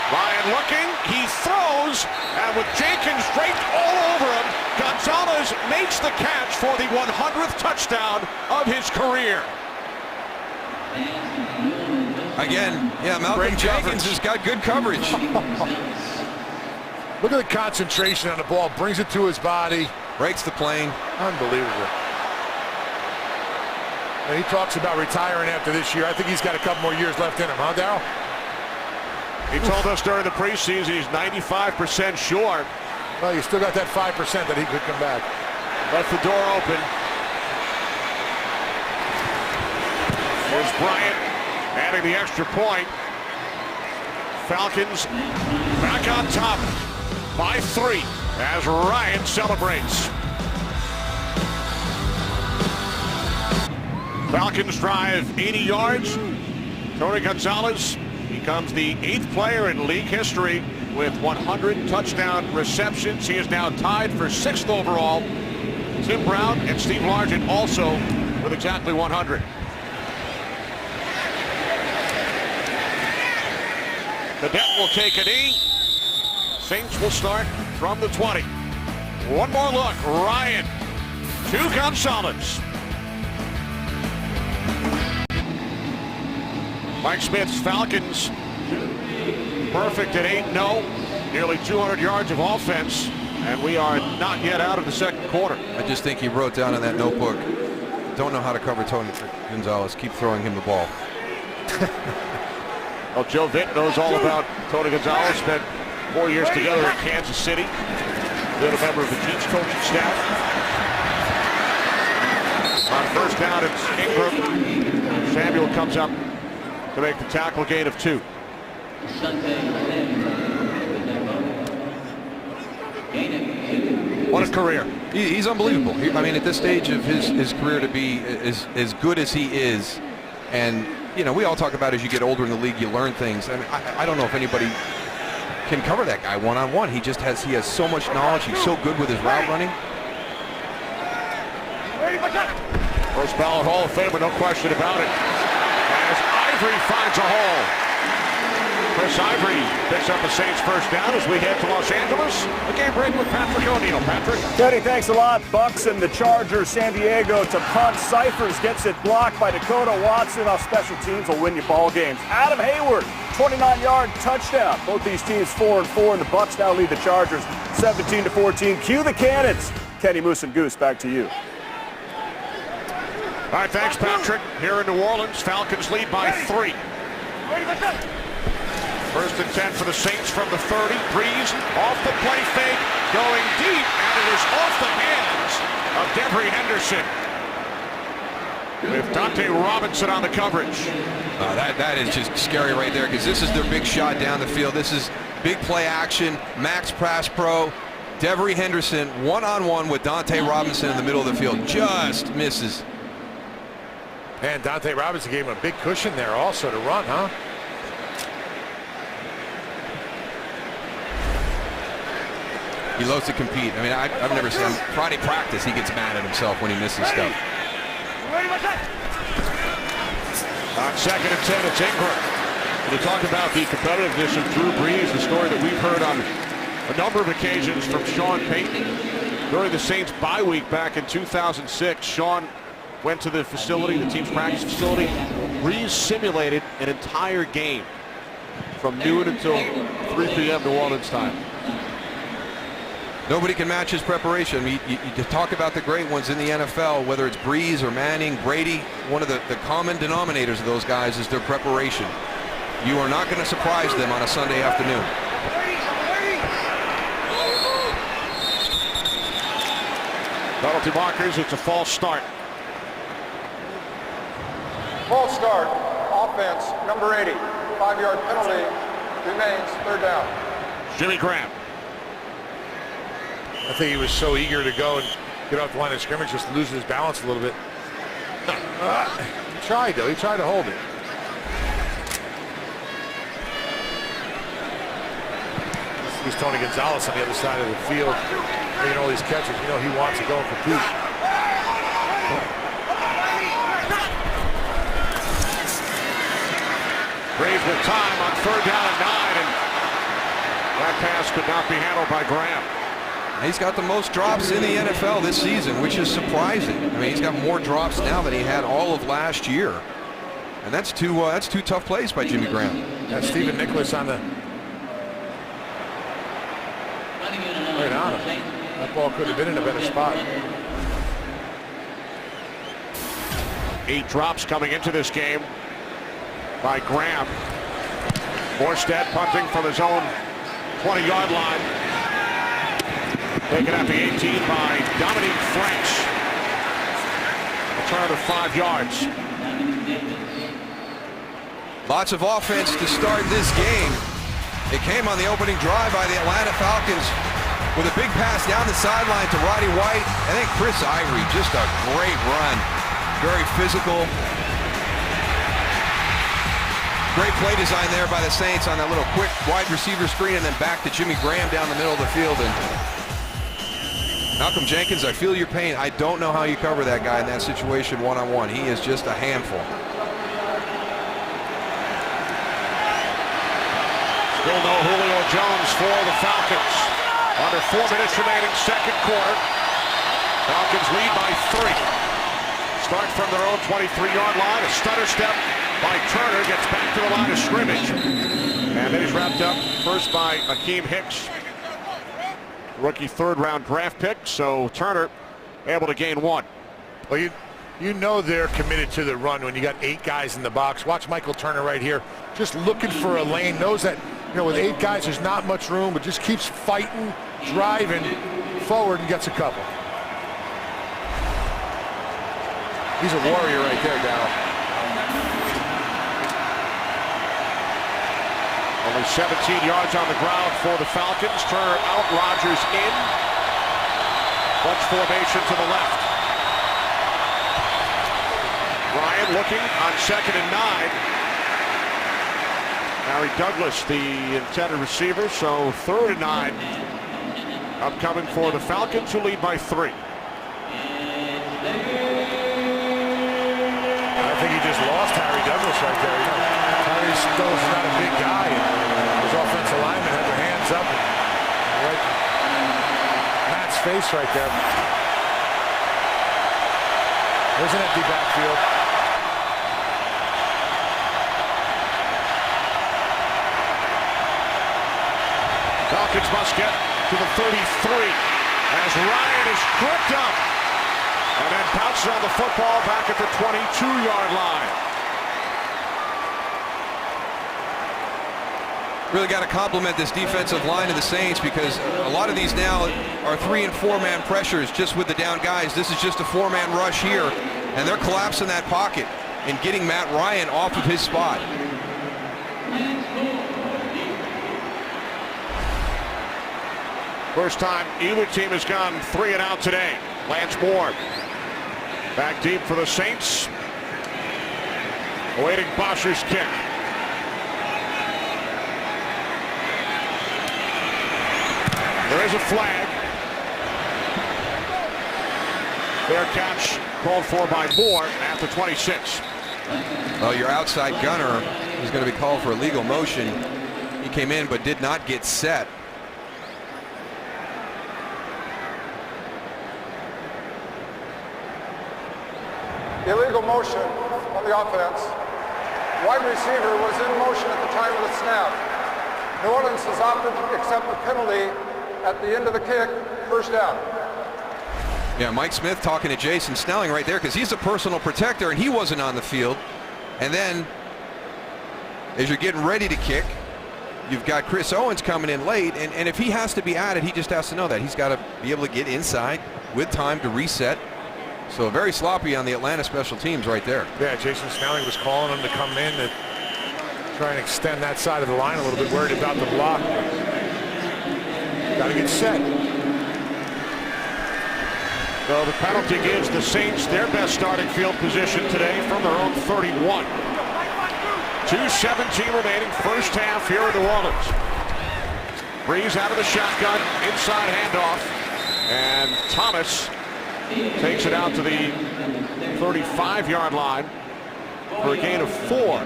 Ryan looking, he throws, and with Jenkins draped all over him, Gonzalez makes the catch for the 100th touchdown of his career. Again, Malcolm Jenkins has got good coverage. Look at the concentration on the ball, brings it to his body. Breaks the plane. Unbelievable. And he talks about retiring after this year. I think he's got a couple more years left in him, huh, Darryl? He told us during the preseason he's 95% sure. Well, you still got that 5% that he could come back. Left the door open. Here's Bryant adding the extra point. Falcons back on top by 3 as Ryan celebrates. Falcons drive 80 yards. Tony Gonzalez becomes the 8th player in league history with 100 touchdown receptions. He is now tied for 6th overall. Tim Brown and Steve Largent also with exactly 100. Cadet will take a knee. Saints will start from the 20. One more look. Ryan to Gonzalez. Mike Smith's Falcons perfect at 8-0. Nearly 200 yards of offense. And we are not yet out of the second quarter. I just think he wrote down in that notebook, don't know how to cover Tony Gonzalez. Keep throwing him the ball. Well, Joe Vitt knows all about Tony Gonzalez. Spent 4 years together in Kansas City. Been a member of the Chiefs coaching staff. On first down, it's Ingram. Samuel comes up to make the tackle, gain of 2. What a career. He's unbelievable. I mean, at this stage of his career to be as good as he is, and we all talk about as you get older in the league, you learn things. I mean, I don't know if anybody can cover that guy one-on-one. He has so much knowledge. He's so good with his route running. First ballot Hall of Famer, no question about it. As Ivory finds a hole. Chris Ivory picks up the Saints first down as we head to Los Angeles. A game break with Patrick O'Neal. Patrick. Teddy, thanks a lot. Bucks and the Chargers. San Diego to punt. Cyphers gets it blocked by Dakota Watson. Off special teams will win you ball games. Adam Hayward, 29-yard touchdown. Both these teams 4-4, and the Bucks now lead the Chargers 17-14. Cue the cannons. Kenny Moose and Goose, back to you. All right, thanks, Patrick. Here in New Orleans, Falcons lead by 3. First and 10 for the Saints from the 30. Breeze off the play fake, going deep, and it is off the hands of Devery Henderson. With Dante Robinson on the coverage. That is just scary right there, because this is their big shot down the field. This is big play action, max pass pro. Devery Henderson one-on-one with Dante Robinson in the middle of the field. Just misses. And Dante Robinson gave him a big cushion there also to run, huh? He loves to compete. I mean, I've never seen him. Friday practice, he gets mad at himself when he misses stuff. On second and 10, it's Ingram. And to talk about the competitiveness of Drew Brees, the story that we've heard on a number of occasions from Sean Payton. During the Saints bye week back in 2006, Sean went to the facility, the team's practice facility, re-simulated an entire game from noon until 3 p.m. New Orleans time. Nobody can match his preparation. You talk about the great ones in the NFL, whether it's Breeze or Manning, Brady, one of the common denominators of those guys is their preparation. You are not going to surprise them on a Sunday afternoon. Penalty markers, it's a false start. False start, offense, number 80. 5-yard penalty, remains third down. Jimmy Graham. I think he was so eager to go and get off the line of scrimmage, just losing his balance a little bit. He tried, though. He tried to hold it. He's Tony Gonzalez on the other side of the field, making all these catches. You know he wants to go and compete. Braves with time on third down and 9, and that pass could not be handled by Graham. He's got the most drops in the NFL this season, which is surprising. I mean, he's got more drops now than he had all of last year. And that's two tough plays by Jimmy Graham. Yeah, Stephen Nicholas on the right on him. That ball could have been in a better spot. 8 drops coming into this game by Graham. Morstead punting from his own 20-yard line. Taken at the 18 by Dominique French. A turn of 5 yards. Lots of offense to start this game. It came on the opening drive by the Atlanta Falcons with a big pass down the sideline to Roddy White. I think Chris Ivory, just a great run. Very physical. Great play design there by the Saints on that little quick wide receiver screen, and then back to Jimmy Graham down the middle of the field. And Malcolm Jenkins, I feel your pain. I don't know how you cover that guy in that situation one-on-one. He is just a handful. Still no Julio Jones for the Falcons. Under 4 minutes remaining, second quarter. Falcons lead by 3. Start from their own 23-yard line. A stutter step by Turner, gets back to the line of scrimmage. And then he's wrapped up first by Akeem Hicks, rookie third-round draft pick. So Turner able to gain 1. Well, you know they're committed to the run when you got 8 guys in the box. Watch Michael Turner right here, just looking for a lane. Knows that, you know, with 8 guys, there's not much room, but just keeps fighting, driving forward, and gets a couple. He's a warrior right there, Darryl. Only 17 yards on the ground for the Falcons. Turner out, Rodgers in. Bunch formation to the left. Ryan looking on 2nd and 9. Harry Douglas, the intended receiver, so 3rd and 9. Upcoming for the Falcons, who lead by 3. I think he just lost Harry Douglas right there. You know, Harry still is not a big guy. His offensive linemen had their hands up. Right, Matt's face right there. There's an empty backfield. Falcons must get to the 33 as Ryan is tripped up and then bounces on the football back at the 22-yard line. Really got to compliment this defensive line of the Saints, because a lot of these now are 3- and 4-man pressures just with the down guys. This is just a 4-man rush here, and they're collapsing that pocket and getting Matt Ryan off of his spot. First time either team has gone 3 and out today. Lance Moore back deep for the Saints, awaiting Bosher's kick. There is a flag. Fair catch called for by Moore at the 26. Well, your outside gunner is going to be called for illegal motion. He came in but did not get set. Illegal motion on the offense. Wide receiver was in motion at the time of the snap. New Orleans has opted to accept the penalty at the end of the kick, first down. Yeah, Mike Smith talking to Jason Snelling right there because he's a personal protector and he wasn't on the field. And then as you're getting ready to kick, you've got Chris Owens coming in late, and if he has to be added, he just has to know that. He's got to be able to get inside with time to reset. So very sloppy on the Atlanta special teams right there. Yeah, Jason Snelling was calling him to come in to try and extend that side of the line a little bit, worried about the block. Got to get set. So the penalty gives the Saints their best starting field position today from their own 31. 2:17 remaining, first half here in New Orleans. Breeze out of the shotgun, inside handoff, and Thomas takes it out to the 35-yard line for a gain of 4.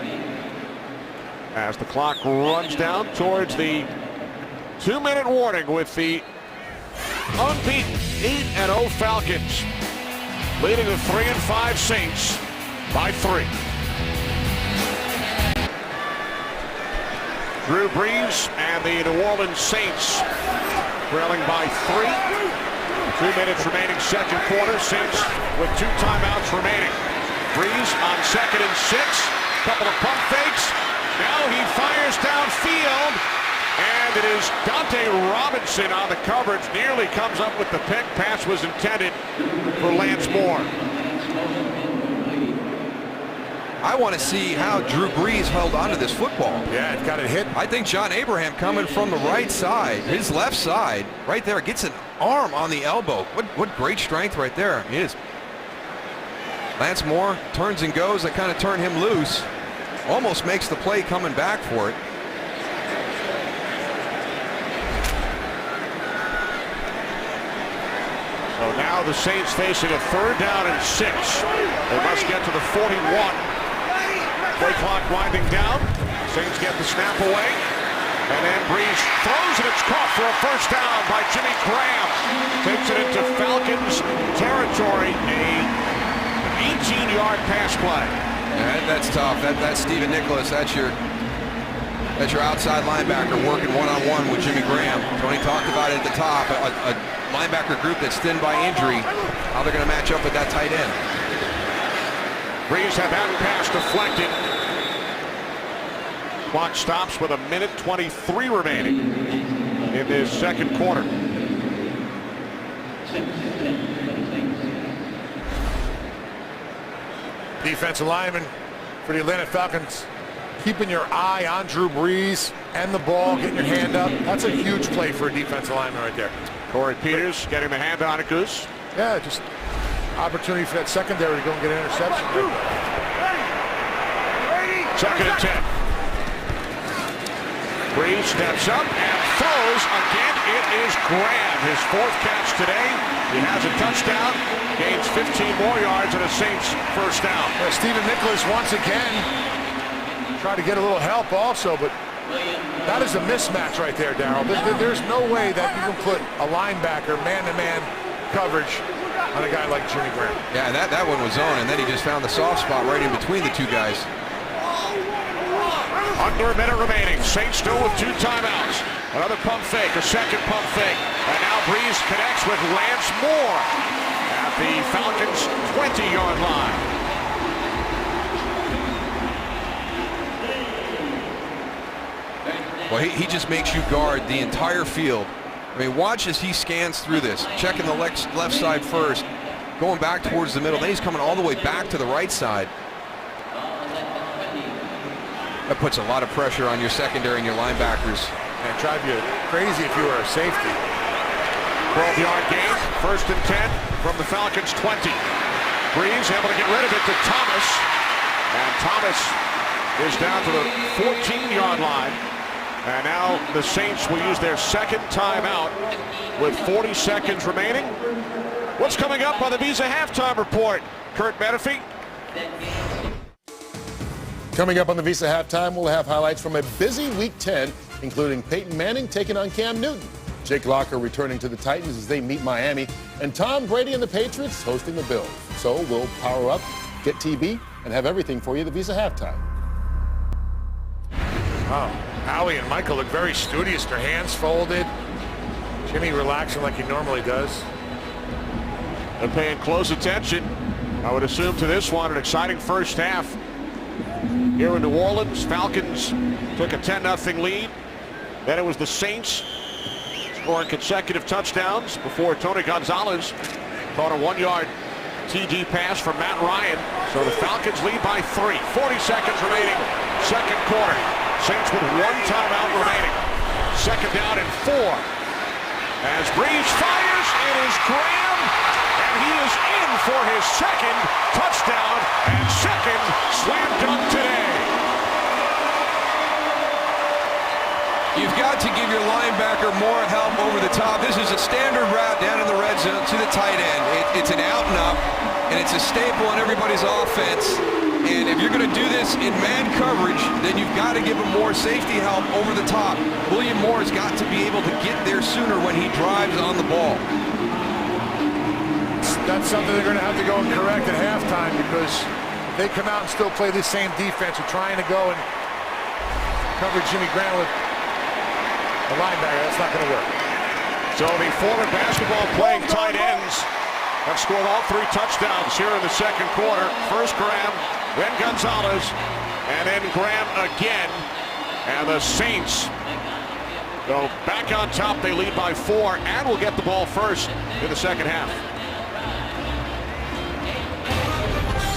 As the clock runs down towards the 2-minute warning with the unbeaten 8-0 Falcons leading the 3-5 Saints by 3. Drew Brees and the New Orleans Saints trailing by 3. 2 minutes remaining, second quarter. Saints with 2 timeouts remaining. Brees on 2nd and 6. Couple of pump fakes. Now he fires downfield. And it is Dante Robinson on the coverage. Nearly comes up with the pick. Pass was intended for Lance Moore. I want to see how Drew Brees held onto this football. Yeah, it got it hit. I think John Abraham coming from the right side, his left side, right there, gets an arm on the elbow. What great strength right there. It is. Lance Moore turns and goes. That kind of turned him loose. Almost makes the play coming back for it. So now the Saints facing a 3rd down and 6. They must get to the 41. Play clock winding down. Saints get the snap away. And then Brees throws and it's caught for a first down by Jimmy Graham. Takes it into Falcons territory. A 18-yard pass play. Yeah, that's tough. That's Stephen Nicholas. That's your outside linebacker working one-on-one with Jimmy Graham. Tony talked about it at the top. A linebacker group that's thinned by injury. How they're going to match up with that tight end. Brees had that pass deflected. Clock stops with 1:23 remaining in this second quarter. Defensive lineman for the Atlanta Falcons, keeping your eye on Drew Brees and the ball, getting your hand up. That's a huge play for a defensive lineman right there. Corey Peters getting the hand on it, Goose. Yeah, just opportunity for that secondary to go and get an interception. Second and 10. Brees steps up and throws again. It is Graham, his 4th catch today. He has a touchdown, gains 15 more yards and a Saints first down. Stephen Nicholas once again tried to get a little help also, but that is a mismatch right there, Darryl. There's no way that you can put a linebacker man-to-man coverage on a guy like Jimmy Graham. Yeah, that one was on, and then he just found the soft spot right in between the two guys. Under a minute remaining. Saints still with 2 timeouts. Another pump fake, a second pump fake. And now Brees connects with Lance Moore at the Falcons' 20-yard line. Well, he just makes you guard the entire field. I mean, watch as he scans through this, checking the left side first, going back towards the middle. Then he's coming all the way back to the right side. That puts a lot of pressure on your secondary and your linebackers. And drive you crazy if you were a safety. 12-yard gain, 1st and 10 from the Falcons' 20. Brees able to get rid of it to Thomas. And Thomas is down to the 14-yard line. And now the Saints will use their 2nd timeout with 40 seconds remaining. What's coming up on the Visa Halftime Report? Kurt Menefee. Coming up on the Visa Halftime, we'll have highlights from a busy Week 10, including Peyton Manning taking on Cam Newton, Jake Locker returning to the Titans as they meet Miami, and Tom Brady and the Patriots hosting the Bills. So we'll power up Get TV and have everything for you at the Visa halftime. Oh, Howie and Michael look very studious. Their hands folded. Jimmy relaxing like he normally does. They're paying close attention, I would assume, to this one. An exciting first half here in New Orleans. Falcons took a 10-0 lead. Then it was the Saints scoring consecutive touchdowns before Tony Gonzalez caught a 1-yard TD pass from Matt Ryan. So the Falcons lead by 3. 40 seconds remaining, second quarter. Saints with 1 timeout remaining. Second down and 4. As Breeze fires, it is Graham, and he is in for his second touchdown and second slam dunk today. You've got to give your linebacker more help over the top. This is a standard route down in the red zone to the tight end. It's an out and up, and it's a staple in everybody's offense. And if you're going to do this in man coverage, then you've got to give him more safety help over the top. William Moore's got to be able to get there sooner when he drives on the ball. That's something they're going to have to go and correct at halftime, because if they come out and still play this same defense of trying to go and cover Jimmy Graham with the linebacker, that's not going to work. So the former basketball playing tight ends have scored all 3 touchdowns here in the second quarter. First Graham, then Gonzalez, and then Graham again. And the Saints go back on top. They lead by 4 and will get the ball first in the second half.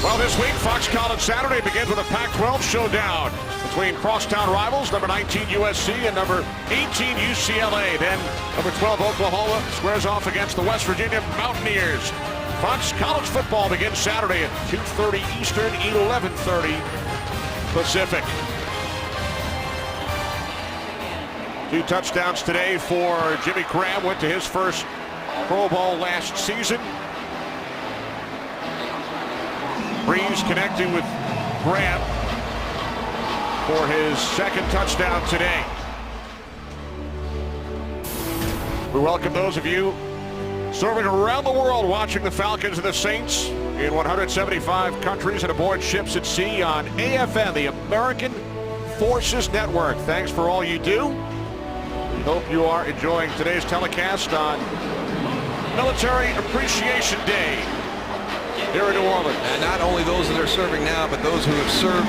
Well, this week, Fox College Saturday begins with a Pac-12 showdown between crosstown rivals, number 19 USC and number 18 UCLA. Then number 12 Oklahoma squares off against the West Virginia Mountaineers. Fox College football begins Saturday at 2:30 Eastern, 11:30 Pacific. 2 touchdowns today for Jimmy Graham. Went to his first Pro Bowl last season. Breeze connecting with Graham for his second touchdown today. We welcome those of you serving around the world watching the Falcons and the Saints in 175 countries and aboard ships at sea on AFN, the American Forces Network. Thanks for all you do. We hope you are enjoying today's telecast on Military Appreciation Day here in New Orleans. And not only those that are serving now, but those who have served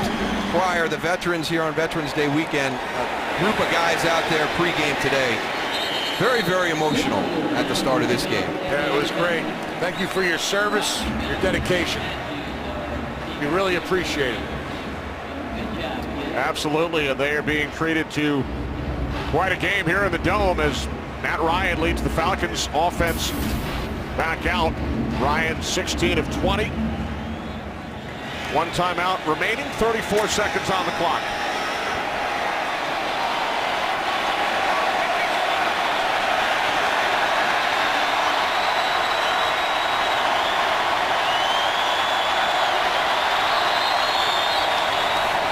prior, the veterans here on Veterans Day weekend. A group of guys out there pregame today. Very, very emotional at the start of this game. Yeah, it was great. Thank you for your service, your dedication. We really appreciate it. Absolutely, and they are being treated to quite a game here in the Dome as Matt Ryan leads the Falcons offense back out. Ryan 16 of 20. 1 timeout remaining, 34 seconds on the clock.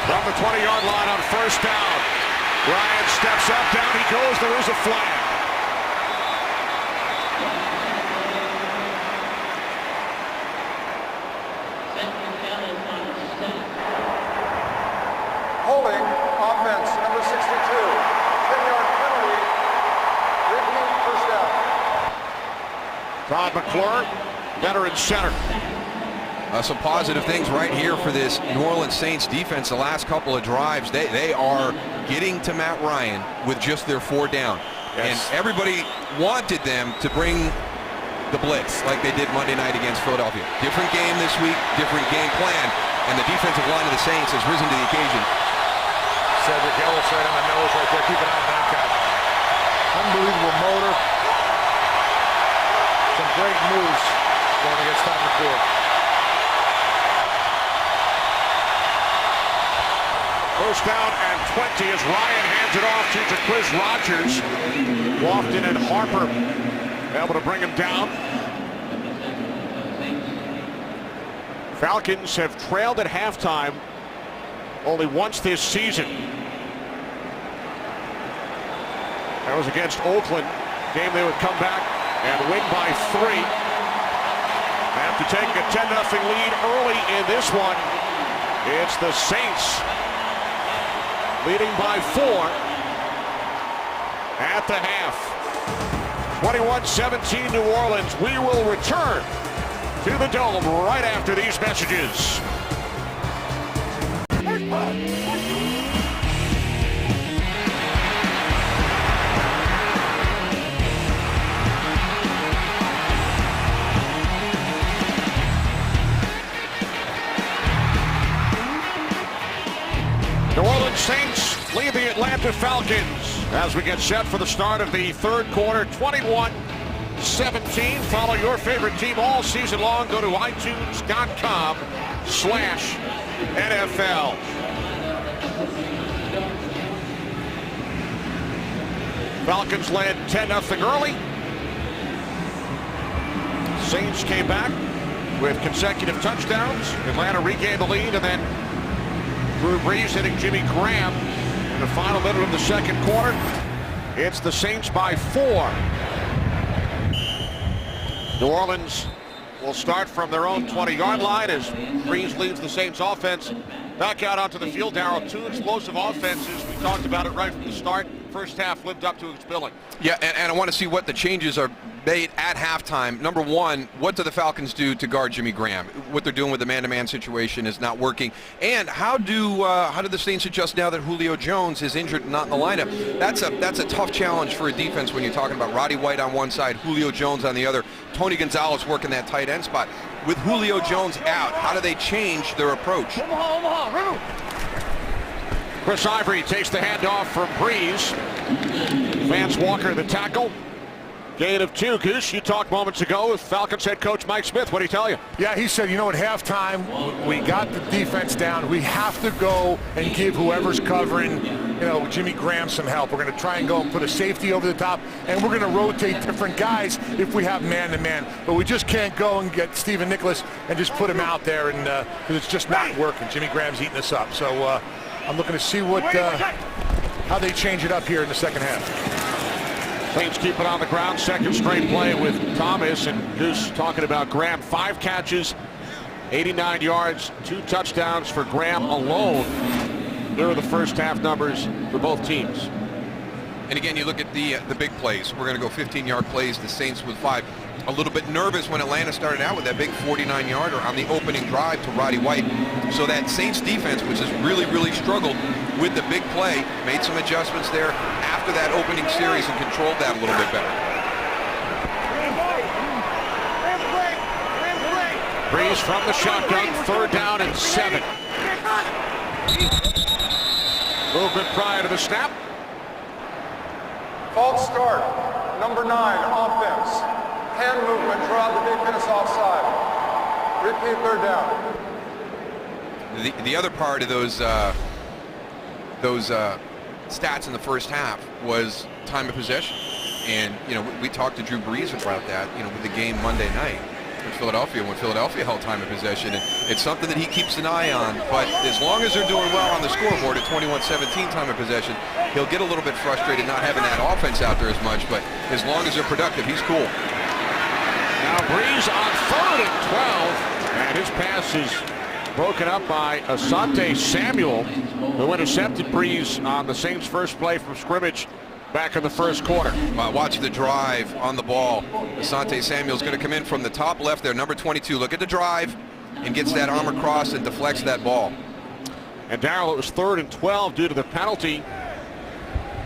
From the 20-yard line on first down. Ryan steps up, down he goes, there is a flag. Holding, offense, number 62. 10-yard penalty. Repeat, first down. Todd McClure, veteran center. Some positive things right here for this New Orleans Saints defense. The last couple of drives, they are getting to Matt Ryan with just their 4 down. Yes. And everybody wanted them to bring the blitz like they did Monday night against Philadelphia. Different game this week, different game plan, and the defensive line of the Saints has risen to the occasion. Cedric Ellis right on the nose right there. Keep an eye on that guy. Unbelievable motor. Some great moves going against Todd McClure. First down and 20 as Ryan hands it off to Jaquiz Rogers. Lofton and Harper able to bring him down. Falcons have trailed at halftime only once this season. That was against Oakland. Game they would come back and win by 3. And look to take a 10-0 lead early in this one. It's the Saints leading by 4 at the half. 21-17 New Orleans. We will return to the Dome right after these messages. New Orleans Saints lead the Atlanta Falcons as we get set for the start of the third quarter. 21-17. Follow your favorite team all season long. Go to iTunes.com/NFL. Falcons led 10-0 early. Saints came back with consecutive touchdowns. Atlanta regained the lead, and then Drew Brees hitting Jimmy Graham in the final minute of the second quarter. It's the Saints by 4. New Orleans will start from their own 20-yard line as Brees leads the Saints offense back out onto the field. Darryl, 2 explosive offenses. We talked about it right from the start. First half lived up to its billing. Yeah, and I want to see what the changes are made at halftime. Number one, what do the Falcons do to guard Jimmy Graham? What they're doing with the man-to-man situation is not working. And how do the Saints adjust now that Julio Jones is injured and not in the lineup? That's a tough challenge for a defense when you're talking about Roddy White on one side, Julio Jones on the other, Tony Gonzalez working that tight end spot. With Julio Jones out, how do they change their approach? Chris Ivory takes the handoff from Brees. Vance Walker the tackle. Gain of 2. Goose, you talked moments ago with Falcons head coach Mike Smith. What did he tell you? Yeah, he said, you know, at halftime, we got the defense down. We have to go and give whoever's covering, you know, Jimmy Graham some help. We're going to try and go and put a safety over the top, and we're going to rotate different guys if we have man-to-man. But we just can't go and get Stephen Nicholas and just put him out there, and because it's just not working. Jimmy Graham's eating us up. So I'm looking to see how they change it up here in the second half. Saints keep it on the ground. Second straight play with Thomas, and Goose talking about Graham. 5 catches, 89 yards, 2 touchdowns for Graham alone. There are the first half numbers for both teams. And again, you look at the big plays. We're going to go 15-yard plays. The Saints with 5. A little bit nervous when Atlanta started out with that big 49-yarder on the opening drive to Roddy White. So that Saints defense, which has really, really struggled with the big play, made some adjustments there after that opening series and controlled that a little bit better. Brees from the shotgun, 3rd down and 7. Movement prior to the snap. False start, number 9, offense. Hand movement, draw the defense offside. Repeat 3rd down. The other part of those stats in the first half was time of possession. And, you know, we talked to Drew Brees about that, you know, with the game Monday night in Philadelphia, when Philadelphia held time of possession. And it's something that he keeps an eye on. But as long as they're doing well on the scoreboard at 21-17 time of possession, he'll get a little bit frustrated not having that offense out there as much. But as long as they're productive, he's cool. Now Brees on 3rd and 12, and his pass is broken up by Asante Samuel, who intercepted Brees on the Saints' first play from scrimmage back in the first quarter. Watch the drive on the ball. Asante Samuel's going to come in from the top left there, number 22. Look at the drive, and gets that arm across and deflects that ball. And Darryl, it was 3rd and 12 due to the penalty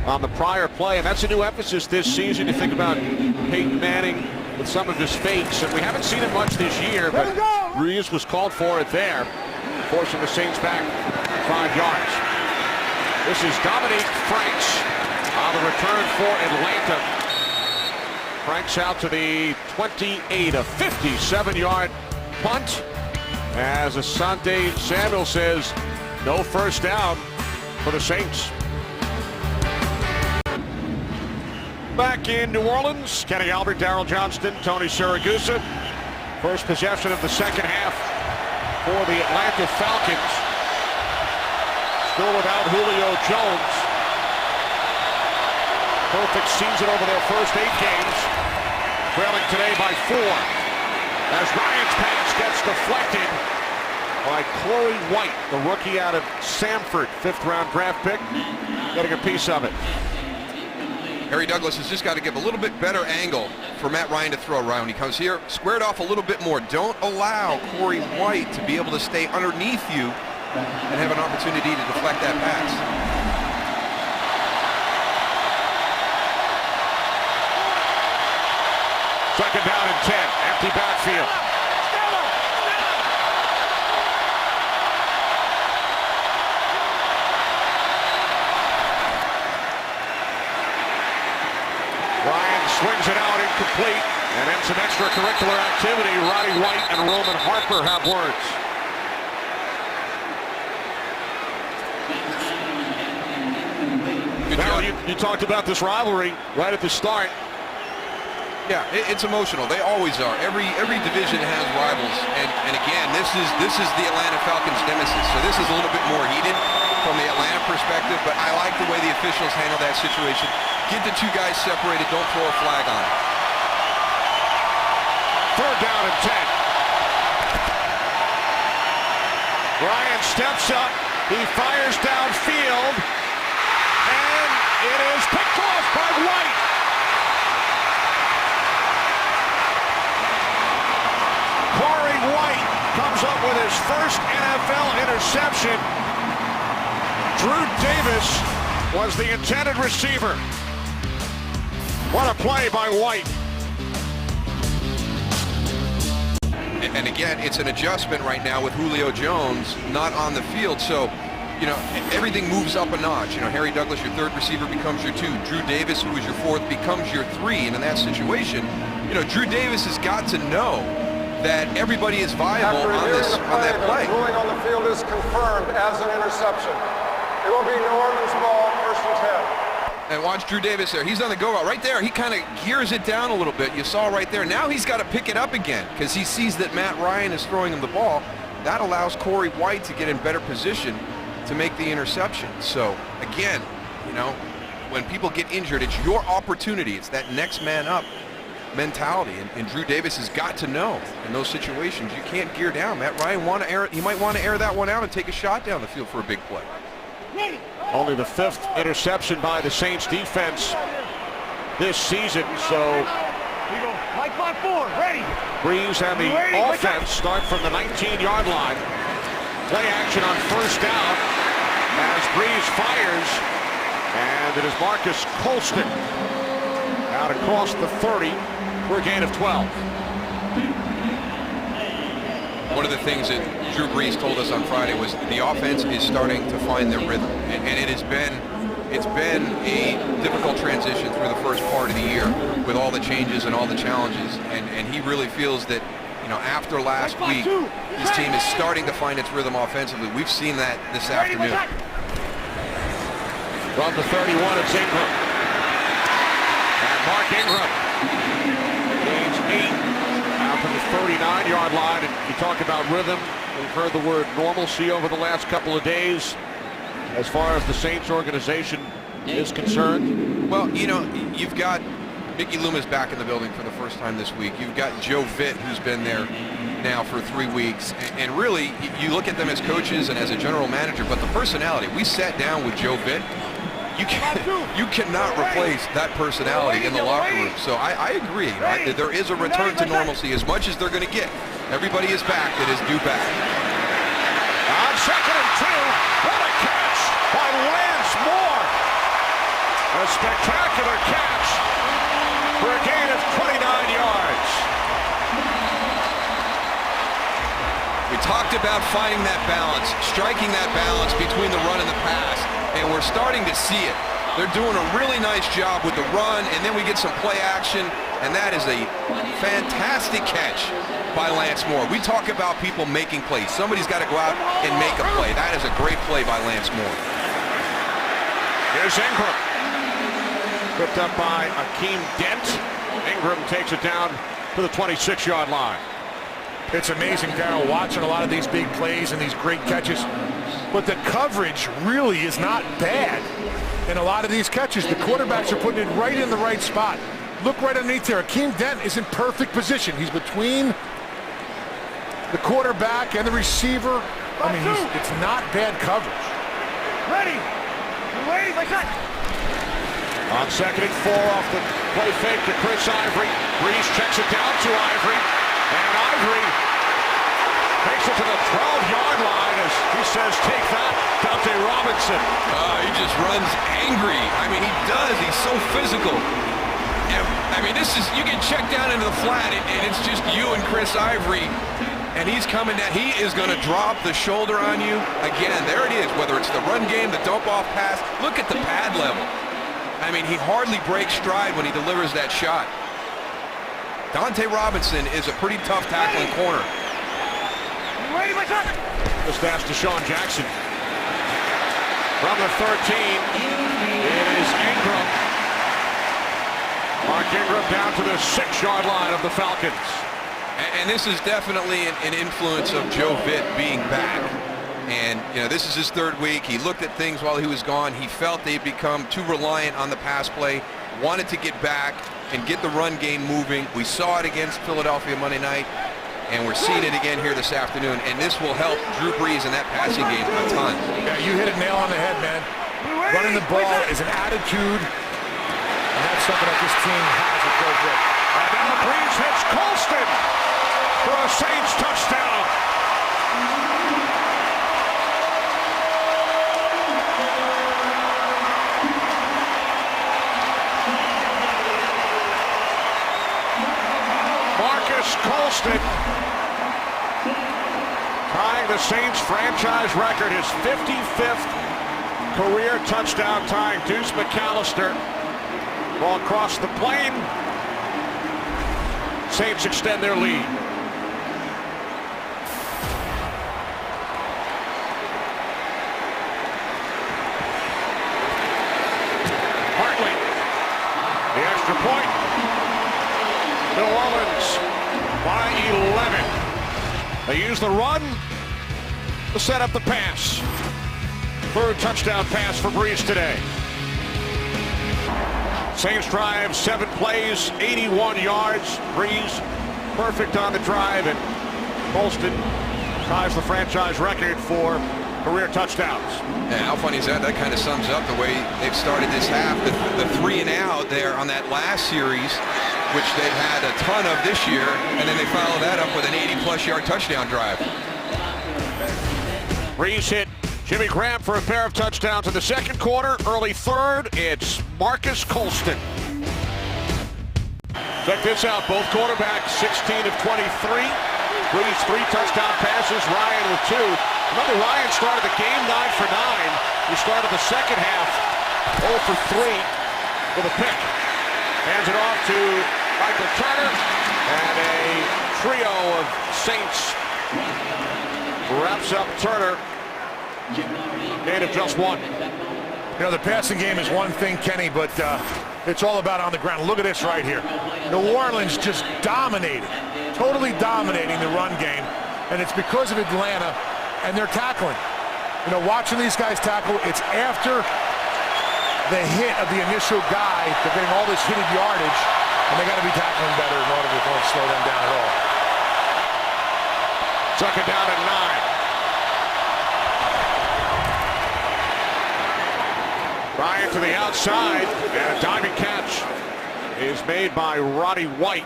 on the prior play, and that's a new emphasis this season. You think about Peyton Manning with some of his fakes, and we haven't seen it much this year, but Brees was called for it there, forcing the Saints back 5 yards. This is Dominique Franks on the return for Atlanta. Franks out to the 28, a 57-yard punt, as Asante Samuel says, no first down for the Saints. Back in New Orleans, Kenny Albert, Darryl Johnston, Tony Siragusa. First possession of the second half for the Atlanta Falcons. Still without Julio Jones. Perfect season over their first 8 games. Trailing today by 4. As Ryan's pass gets deflected by Corey White, the rookie out of Samford, 5th-round draft pick, getting a piece of it. Harry Douglas has just got to give a little bit better angle for Matt Ryan to throw around. He comes here, squared off a little bit more. Don't allow Corey White to be able to stay underneath you and have an opportunity to deflect that pass. Second down and 10, empty backfield. Ryan swings it out incomplete, and then some extracurricular activity. Roddy White and Roman Harper have words. Good Now, job. you talked about this rivalry right at the start. Yeah, it's emotional. They always are. Every division has rivals, and again, this is the Atlanta Falcons nemesis. So this is a little bit more heated from the Atlanta perspective, but I like the way the officials handle that situation. Get the two guys separated. Don't throw a flag on it. 3rd down and 10. Ryan steps up. He fires downfield, and it is picked off by White. Corey White comes up with his first NFL interception. Drew Davis was the intended receiver. What a play by White. And again, it's an adjustment right now with Julio Jones not on the field. So, you know, everything moves up a notch. You know, Harry Douglas, your 3rd receiver, becomes your 2. Drew Davis, who was your 4th, becomes your 3. And in that situation, you know, Drew Davis has got to know that everybody is viable on that play. The ruling on the field is confirmed as an interception. It will be Norman's ball, 1st and 10. And watch Drew Davis there. He's on the go route right there. He kind of gears it down a little bit. You saw right there. Now he's got to pick it up again because he sees that Matt Ryan is throwing him the ball. That allows Corey White to get in better position to make the interception. So again, you know, when people get injured, it's your opportunity. It's that next man up mentality, and Drew Davis has got to know in those situations you can't gear down. Matt Ryan he might want to air that one out and take a shot down the field for a big play. Only the 5th interception by the Saints defense this season, so Mike 5-4, ready. Breeze and the offense start from the 19-yard line. Play action on 1st down as Breeze fires, and it is Marcus Colston out across the 30 for a gain of 12. One of the things that Drew Brees told us on Friday was the offense is starting to find their rhythm, and it's been a difficult transition through the first part of the year with all the changes and all the challenges, and he really feels that, you know, after last week, his team is starting to find its rhythm offensively. We've seen that this afternoon. From the 31, it's Ingram. And Mark Ingram gains 8 out to the 39-yard line. And you talk about rhythm. We've heard the word normalcy over the last couple of days as far as the Saints organization is concerned. Well, you know, you've got Mickey Loomis back in the building for the first time this week. You've got Joe Vitt, who's been there now for 3 weeks. And really, you look at them as coaches and as a general manager, but the personality, we sat down with Joe Vitt. You cannot replace that personality in the locker room. So I agree. There is a return to normalcy as much as they're going to get. Everybody is back that is due back. On 2nd and 2, what a catch by Lance Moore. A spectacular catch for a gain of 29 yards. We talked about finding that balance, striking that balance between the run and the pass, and we're starting to see it. They're doing a really nice job with the run, and then we get some play action, and that is a fantastic catch by Lance Moore. We talk about people making plays. Somebody's got to go out and make a play. That is a great play by Lance Moore. Here's Ingram. Picked up by Akeem Dent. Ingram takes it down to the 26-yard line. It's amazing, Darryl, watching a lot of these big plays and these great catches. But the coverage really is not bad in a lot of these catches. The quarterbacks are putting it right in the right spot. Look right underneath there. Akeem Dent is in perfect position. He's between the quarterback and the receiver. I mean, it's not bad coverage. Ready. Ready, my shot. On 2nd and 4 off the play fake to Chris Ivory. Breeze checks it down to Ivory. And Ivory takes it to the 12-yard line as he says, take that, Dante Robinson. He just runs angry. I mean, he does. He's so physical. And, I mean, you get checked down into the flat, and it's just you and Chris Ivory. And he's coming down. He is going to drop the shoulder on you. Again, there it is, whether it's the run game, the dump-off pass. Look at the pad level. I mean, he hardly breaks stride when he delivers that shot. Dante Robinson is a pretty tough tackling corner. Ready, my shot. Just asked Deshaun Jackson. From the 13, it is Ingram. Mark Ingram down to the 6-yard line of the Falcons. And this is definitely an influence of Joe Vitt being back. And, you know, this is his 3rd week. He looked at things while he was gone. He felt they'd become too reliant on the pass play, wanted to get back and get the run game moving. We saw it against Philadelphia Monday night, and we're seeing it again here this afternoon. And this will help Drew Brees in that passing game a ton. Yeah, you hit a nail on the head, man. Running the ball is an attitude, and that's something that this team has with Joe Vitt. And now Brees hits Colston for a Saints touchdown. Marcus Colston tying the Saints franchise record, his 55th career touchdown, tying Deuce McAllister. Ball across the plane. Saints extend their lead. Hartley, the extra point. New Orleans by 11. They use the run to set up the pass. 3rd touchdown pass for Brees today. Saints drive 7 plays, 81 yards. Brees perfect on the drive, and Colston ties the franchise record for career touchdowns. And how funny is that? That kind of sums up the way they've started this half. The 3 and out there on that last series, which they've had a ton of this year, and then they follow that up with an 80-plus yard touchdown drive. Brees hit Jimmy Graham for a pair of touchdowns in the 2nd quarter. Early 3rd, it's Marcus Colston. Check this out, both quarterbacks 16 of 23. Brees 3 touchdown passes, Ryan with 2. Remember, Ryan started the game 9 for 9. He started the 2nd half 0 for 3 with a pick. Hands it off to Michael Turner, and a trio of Saints wraps up Turner. Gain of just 1. You know, the passing game is one thing, Kenny, but it's all about on the ground. Look at this right here. New Orleans just dominating, totally dominating the run game, and it's because of Atlanta and their tackling. You know, watching these guys tackle, it's after the hit of the initial guy. They're getting all this hitted yardage, and they got to be tackling better in order to slow them down at all. 2nd down and 9. Ryan to the outside, and a diving catch is made by Roddy White.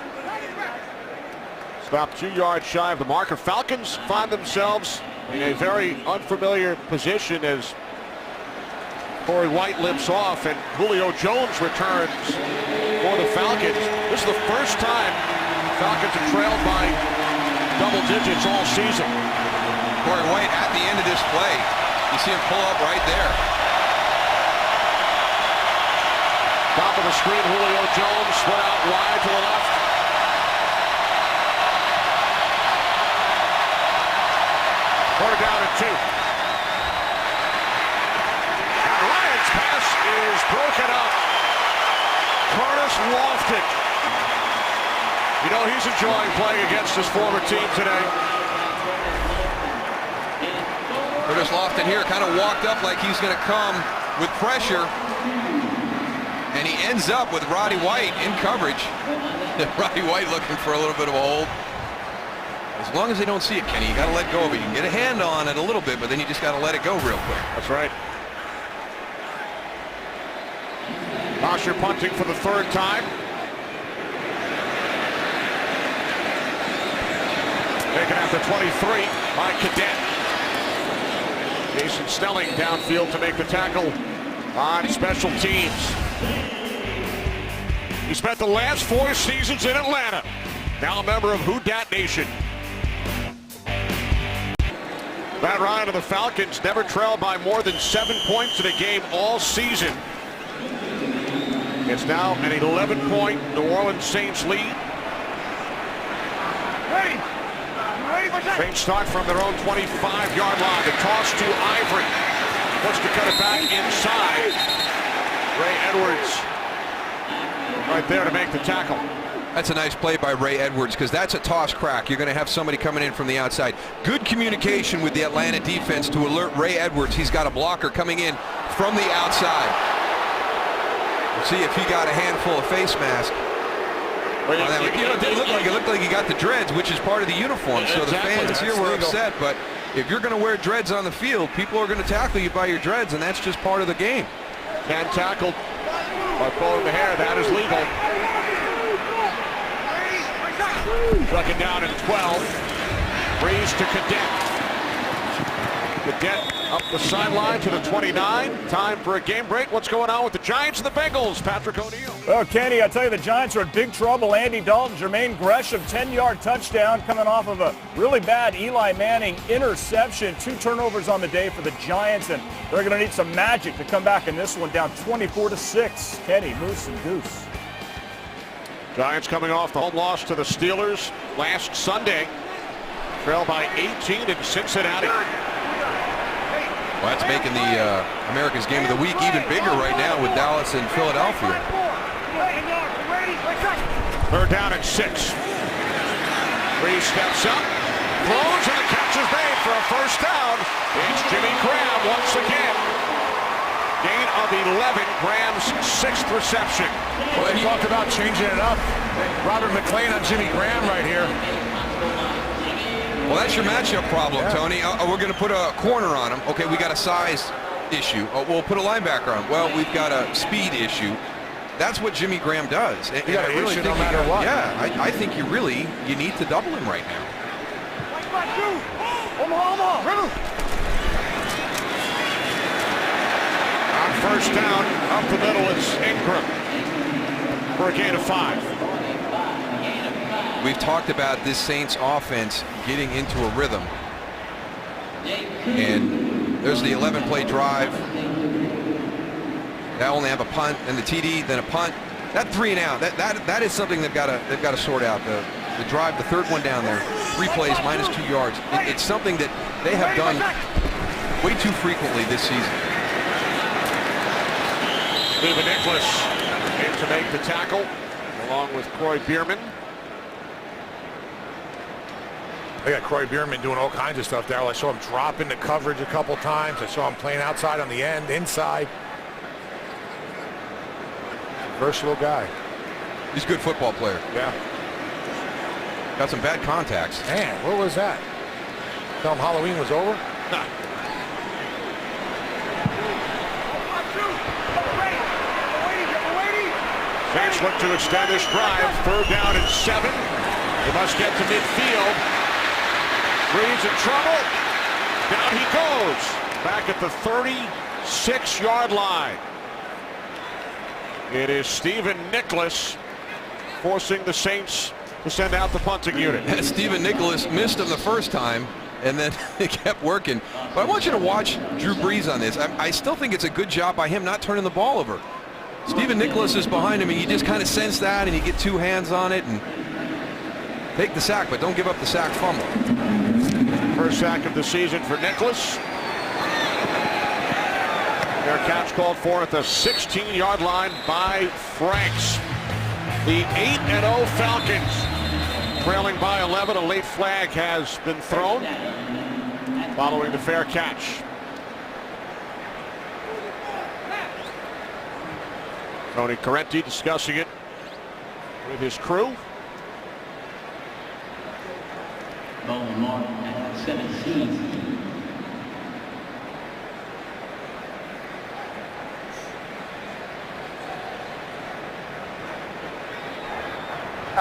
About 2 yards shy of the marker. Falcons find themselves in a very unfamiliar position as Corey White limps off and Julio Jones returns for the Falcons. This is the first time Falcons have trailed by double digits all season. Corey White at the end of this play. You see him pull up right there. Top of the screen, Julio Jones split out wide to the left. Quarter down at 2. And Ryan's pass is broken up. Curtis Lofton. You know, he's enjoying playing against his former team today. Curtis Lofton here kind of walked up like he's going to come with pressure. And he ends up with Roddy White in coverage. Roddy White looking for a little bit of a hold. As long as they don't see it, Kenny, you got to let go of it. You can get a hand on it a little bit, but then you just got to let it go real quick. That's right. Bosher punting for the third time. Taken after 23 by Cadet. Jason Snelling downfield to make the tackle on special teams. He spent the last 4 seasons in Atlanta. Now a member of Who Dat Nation. Matt Ryan of the Falcons never trailed by more than 7 points in a game all season. It's now an 11-point New Orleans Saints lead. Saints start from their own 25-yard line. The toss to Ivory. Wants to cut it back inside. Ray Edwards right there to make the tackle. That's a nice play by Ray Edwards, because that's a toss crack. You're going to have somebody coming in from the outside. Good communication with the Atlanta defense to alert Ray Edwards. He's got a blocker coming in from the outside. We'll see if he got a handful of face mask. Well, it looked like he got the dreads, which is part of the uniform. So the fans here were upset, but if you're going to wear dreads on the field, people are going to tackle you by your dreads, and that's just part of the game. And tackled by pulling the hair. That is legal. Second down and 12. Breeze to Cadet. Cadet up the sideline to the 29. Time for a game break. What's going on with the Giants and the Bengals? Patrick O'Neill. Well, Kenny, I tell you, the Giants are in big trouble. Andy Dalton, Jermaine Gresham, 10-yard touchdown coming off of a really bad Eli Manning interception. 2 turnovers on the day for the Giants, and they're going to need some magic to come back in this one, down 24-6. Kenny, Moose and Goose. Giants coming off the home loss to the Steelers last Sunday. Trailed by 18 in Cincinnati. Well, that's making the America's Game of the Week even bigger right now with Dallas and Philadelphia. Third down and 6. Breeze steps up, throws, and the catch is made for a first down. It's Jimmy Graham once again. Gain of 11, Graham's 6th reception. Well, they talked about changing it up. Robert McClain on Jimmy Graham right here. Well, that's your matchup problem, Tony. We're going to put a corner on him. Okay, we got a size issue. We'll put a linebacker on him. Well, we've got a speed issue. That's what Jimmy Graham does. And you got an issue no matter what. Yeah, I think you need to double him right now. On first down, up the middle, it's Ingram for a gain of 5. We've talked about this Saints offense getting into a rhythm. And there's the 11-play drive. They only have a punt and the TD, then a punt. That 3 and out, that is something they've got to sort out. The drive, the third one down there, 3 plays, minus 2 yards. It's something that they have done way too frequently this season. Steven Nicholas in to make the tackle, along with Croy Bierman. They got Croy Bierman doing all kinds of stuff, Darryl. I saw him drop into coverage a couple times. I saw him playing outside on the end, inside. Versatile guy. He's a good football player. Yeah. Got some bad contacts. Man, what was that? Tell him Halloween was over? Saints look to extend this drive. Third down and 7. They must get to midfield. Breeze in trouble. Down he goes. Back at the 36-yard line. It is Steven Nicholas forcing the Saints to send out the punting unit. Steven Nicholas missed him the first time, and then it kept working. But I want you to watch Drew Brees on this. I still think it's a good job by him not turning the ball over. Steven Nicholas is behind him, and you just kind of sense that, and you get 2 hands on it and take the sack, but don't give up the sack fumble. First sack of the season for Nicholas. Their catch called for at the 16-yard line by Franks. The 8-0 Falcons trailing by 11. A late flag has been thrown following the fair catch. Tony Correnti discussing it with his crew. At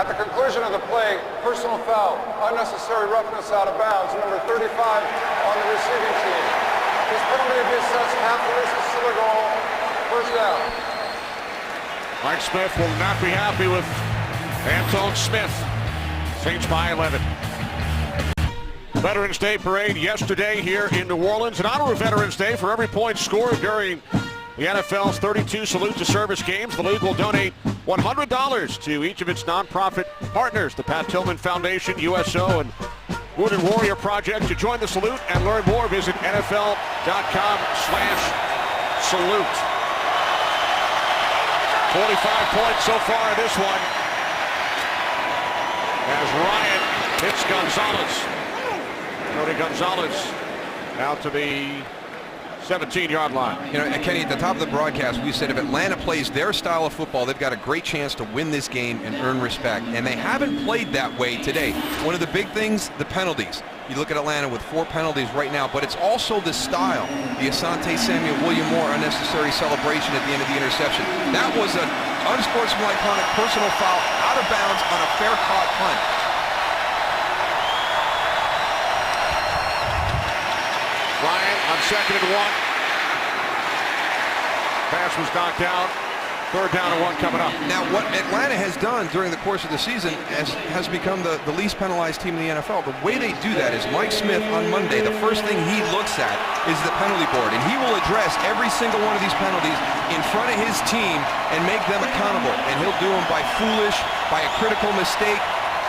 the conclusion of the play, personal foul, unnecessary roughness out of bounds, number 35 on the receiving team. This penalty will be assessed half the distance to the goal, first down. Mike Smith will not be happy with Antone Smith. Saints by 11. Veterans Day parade yesterday here in New Orleans. In honor of Veterans Day, for every point scored during the NFL's 32 Salute to Service games, the league will donate $100 to each of its nonprofit partners, the Pat Tillman Foundation, USO, and Wounded Warrior Project. To join the salute and learn more, visit NFL.com/salute. 45 points so far in this one, as Ryan hits Gonzalez. Tony Gonzalez out to the 17-yard line. You know, Kenny, at the top of the broadcast, we said if Atlanta plays their style of football, they've got a great chance to win this game and earn respect. And they haven't played that way today. One of the big things, the penalties. You look at Atlanta with 4 penalties right now, but it's also the style. The Asante Samuel William Moore unnecessary celebration at the end of the interception. That was an unsportsmanlike personal foul out of bounds on a fair caught punt. Ryan on 2nd and 1. Pass was knocked down. 3rd down and 1 coming up. Now, what Atlanta has done during the course of the season has become the least penalized team in the NFL. The way they do that is Mike Smith on Monday, the first thing he looks at is the penalty board, and he will address every single one of these penalties in front of his team and make them accountable. And he'll do them by foolish, by a critical mistake.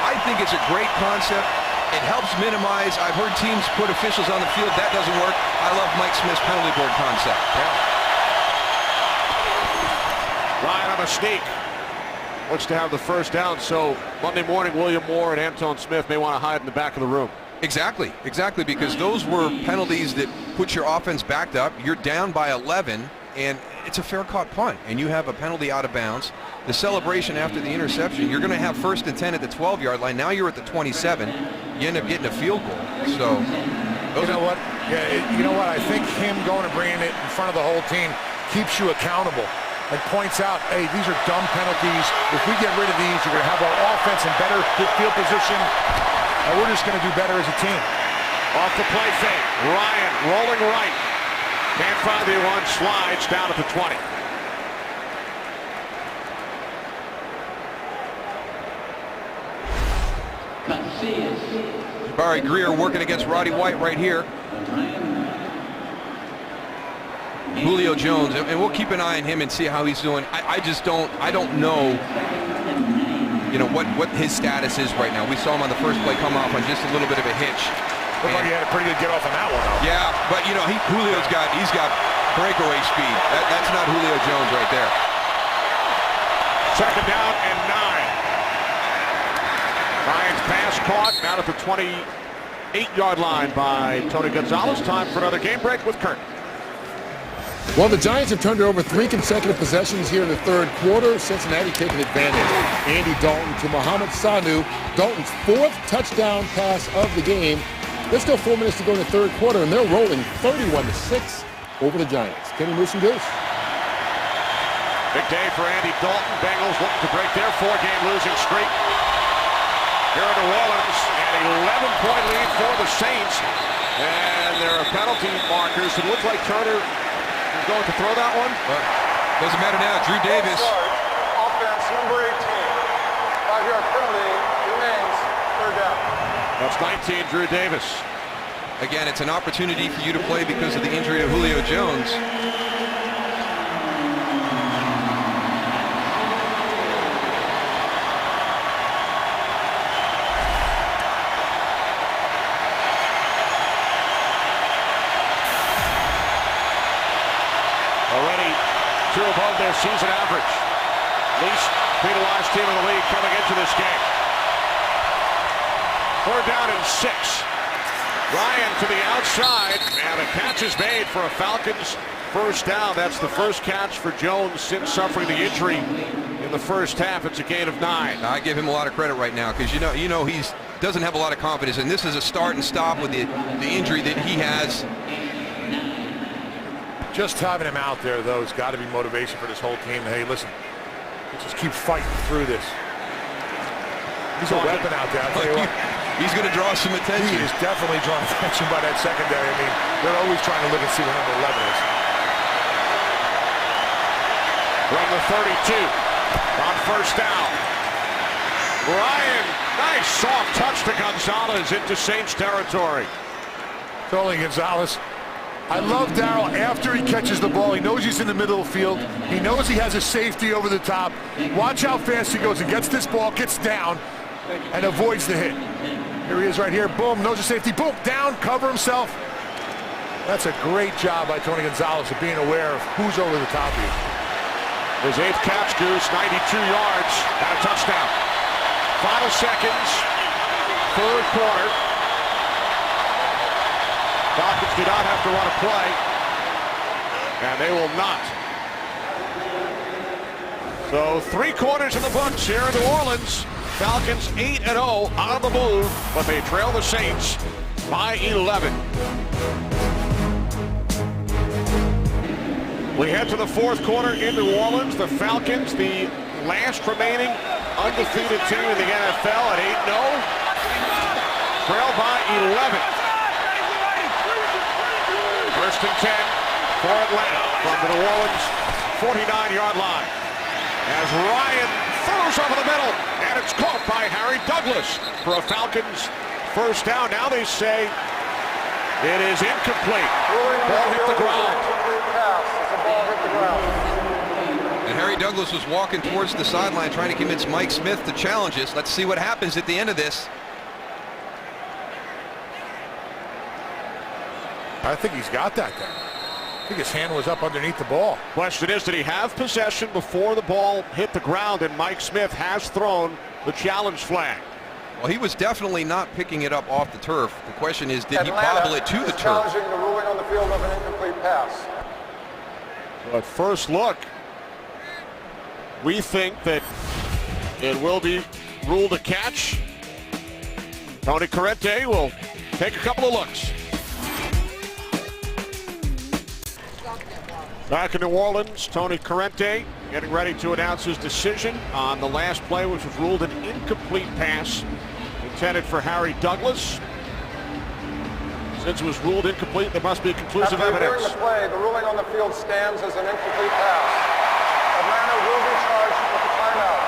I think it's a great concept. It helps minimize. I've heard teams put officials on the field. That doesn't work. I love Mike Smith's penalty board concept. Yeah. Ryan on a sneak. Looks to have the first down. So Monday morning, William Moore and Antone Smith may want to hide in the back of the room. Exactly, because those were penalties that put your offense backed up. You're down by 11, and it's a fair caught punt, and you have a penalty out of bounds. The celebration after the interception, you're going to have 1st and 10 at the 12-yard line. Now you're at the 27. You end up getting a field goal. So, you know what? Yeah, you know what? I think him going and bringing it in front of the whole team keeps you accountable and points out, hey, these are dumb penalties. If we get rid of these, you're going to have our offense in better field position, and we're just going to do better as a team. Off the play fake. Ryan rolling right. Can't find the one. Slides down at the 20. Barry Greer working against Roddy White right here. Julio Jones, and we'll keep an eye on him and see how he's doing. I don't know, what his status is right now. We saw him on the first play come off on just a little bit of a hitch. Looked like he had a pretty good get off on that one, though. Yeah, but Julio's got breakaway speed. That's not Julio Jones right there. 2nd down and 9. Ryan's pass caught out at the 28-yard line by Tony Gonzalez. Time for another game break with Kurt. Well, the Giants have turned it over 3 consecutive possessions here in the 3rd quarter. Cincinnati taking advantage. Andy Dalton to Mohamed Sanu. Dalton's 4th touchdown pass of the game. There's still 4 minutes to go in the 3rd quarter, and they're rolling 31-6 over the Giants. Kenny Moose and Goose. Big day for Andy Dalton. Bengals looking to break their 4-game losing streak here in New Orleans. An 11-point lead for the Saints. And there are penalty markers. It looks like Turner is going to throw that one. But doesn't matter now. Drew Davis. Offense number 18. 5-yard penalty remains 3rd down. That's 19, Drew Davis. Again, it's an opportunity for you to play because of the injury to Julio Jones. Already 2 above their season average. Least penalized team in the league coming into this game. 4th down and 6. Ryan to the outside, and a catch is made for a Falcons first down. That's the first catch for Jones since suffering the injury in the first half. It's a gain of 9. I give him a lot of credit right now because you know he's doesn't have a lot of confidence, and this is a start and stop with the injury that he has. Just having him out there, though, has got to be motivation for this whole team. Hey, listen, let's just keep fighting through this. He's a weapon out there, I'll tell you what. He's going to draw some attention. He is definitely drawing attention by that secondary. I mean, they're always trying to look and see what number 11 is. From the 32, on first down. Ryan, nice soft touch to Gonzalez into Saints territory. Totally Gonzalez. I love Darryl after he catches the ball. He knows he's in the middle of the field. He knows he has a safety over the top. Watch how fast he goes and gets this ball, gets down, and avoids the hit. Here he is right here. Boom, knows the safety. Boom, down, cover himself. That's a great job by Tony Gonzalez of being aware of who's over the top of you. His 8th catch, Goose, 92 yards, and a touchdown. Final seconds, 3rd quarter. Falcons do not have to run a play, and they will not. So 3 quarters in the books here in New Orleans. Falcons 8-0 on the move, but they trail the Saints by 11. We head to the 4th quarter in New Orleans. The Falcons, the last remaining undefeated team in the NFL at 8-0, trail by 11. 1st and 10 for Atlanta from the New Orleans 49-yard line. As Ryan throws over the middle, and it's caught by Harry Douglas for a Falcons first down. Now they say it is incomplete. Ball hit the ground. And Harry Douglas was walking towards the sideline trying to convince Mike Smith to challenge us. Let's see what happens at the end of this. I think he's got that there. I think his hand was up underneath the ball. Question is, did he have possession before the ball hit the ground? And Mike Smith has thrown the challenge flag. Well, he was definitely not picking it up off the turf. The question is, did Atlanta he bobble it to the turf? challenging the ruling on the field of an incomplete pass. But first look, we think that it will be ruled a catch. Tony Corrente will take a couple of looks. Back in New Orleans, Tony Corrente getting ready to announce his decision on the last play, which was ruled an incomplete pass intended for Harry Douglas. Since it was ruled incomplete, there must be conclusive evidence. After the play, the ruling on the field stands as an incomplete pass. Atlanta will be charged with a timeout.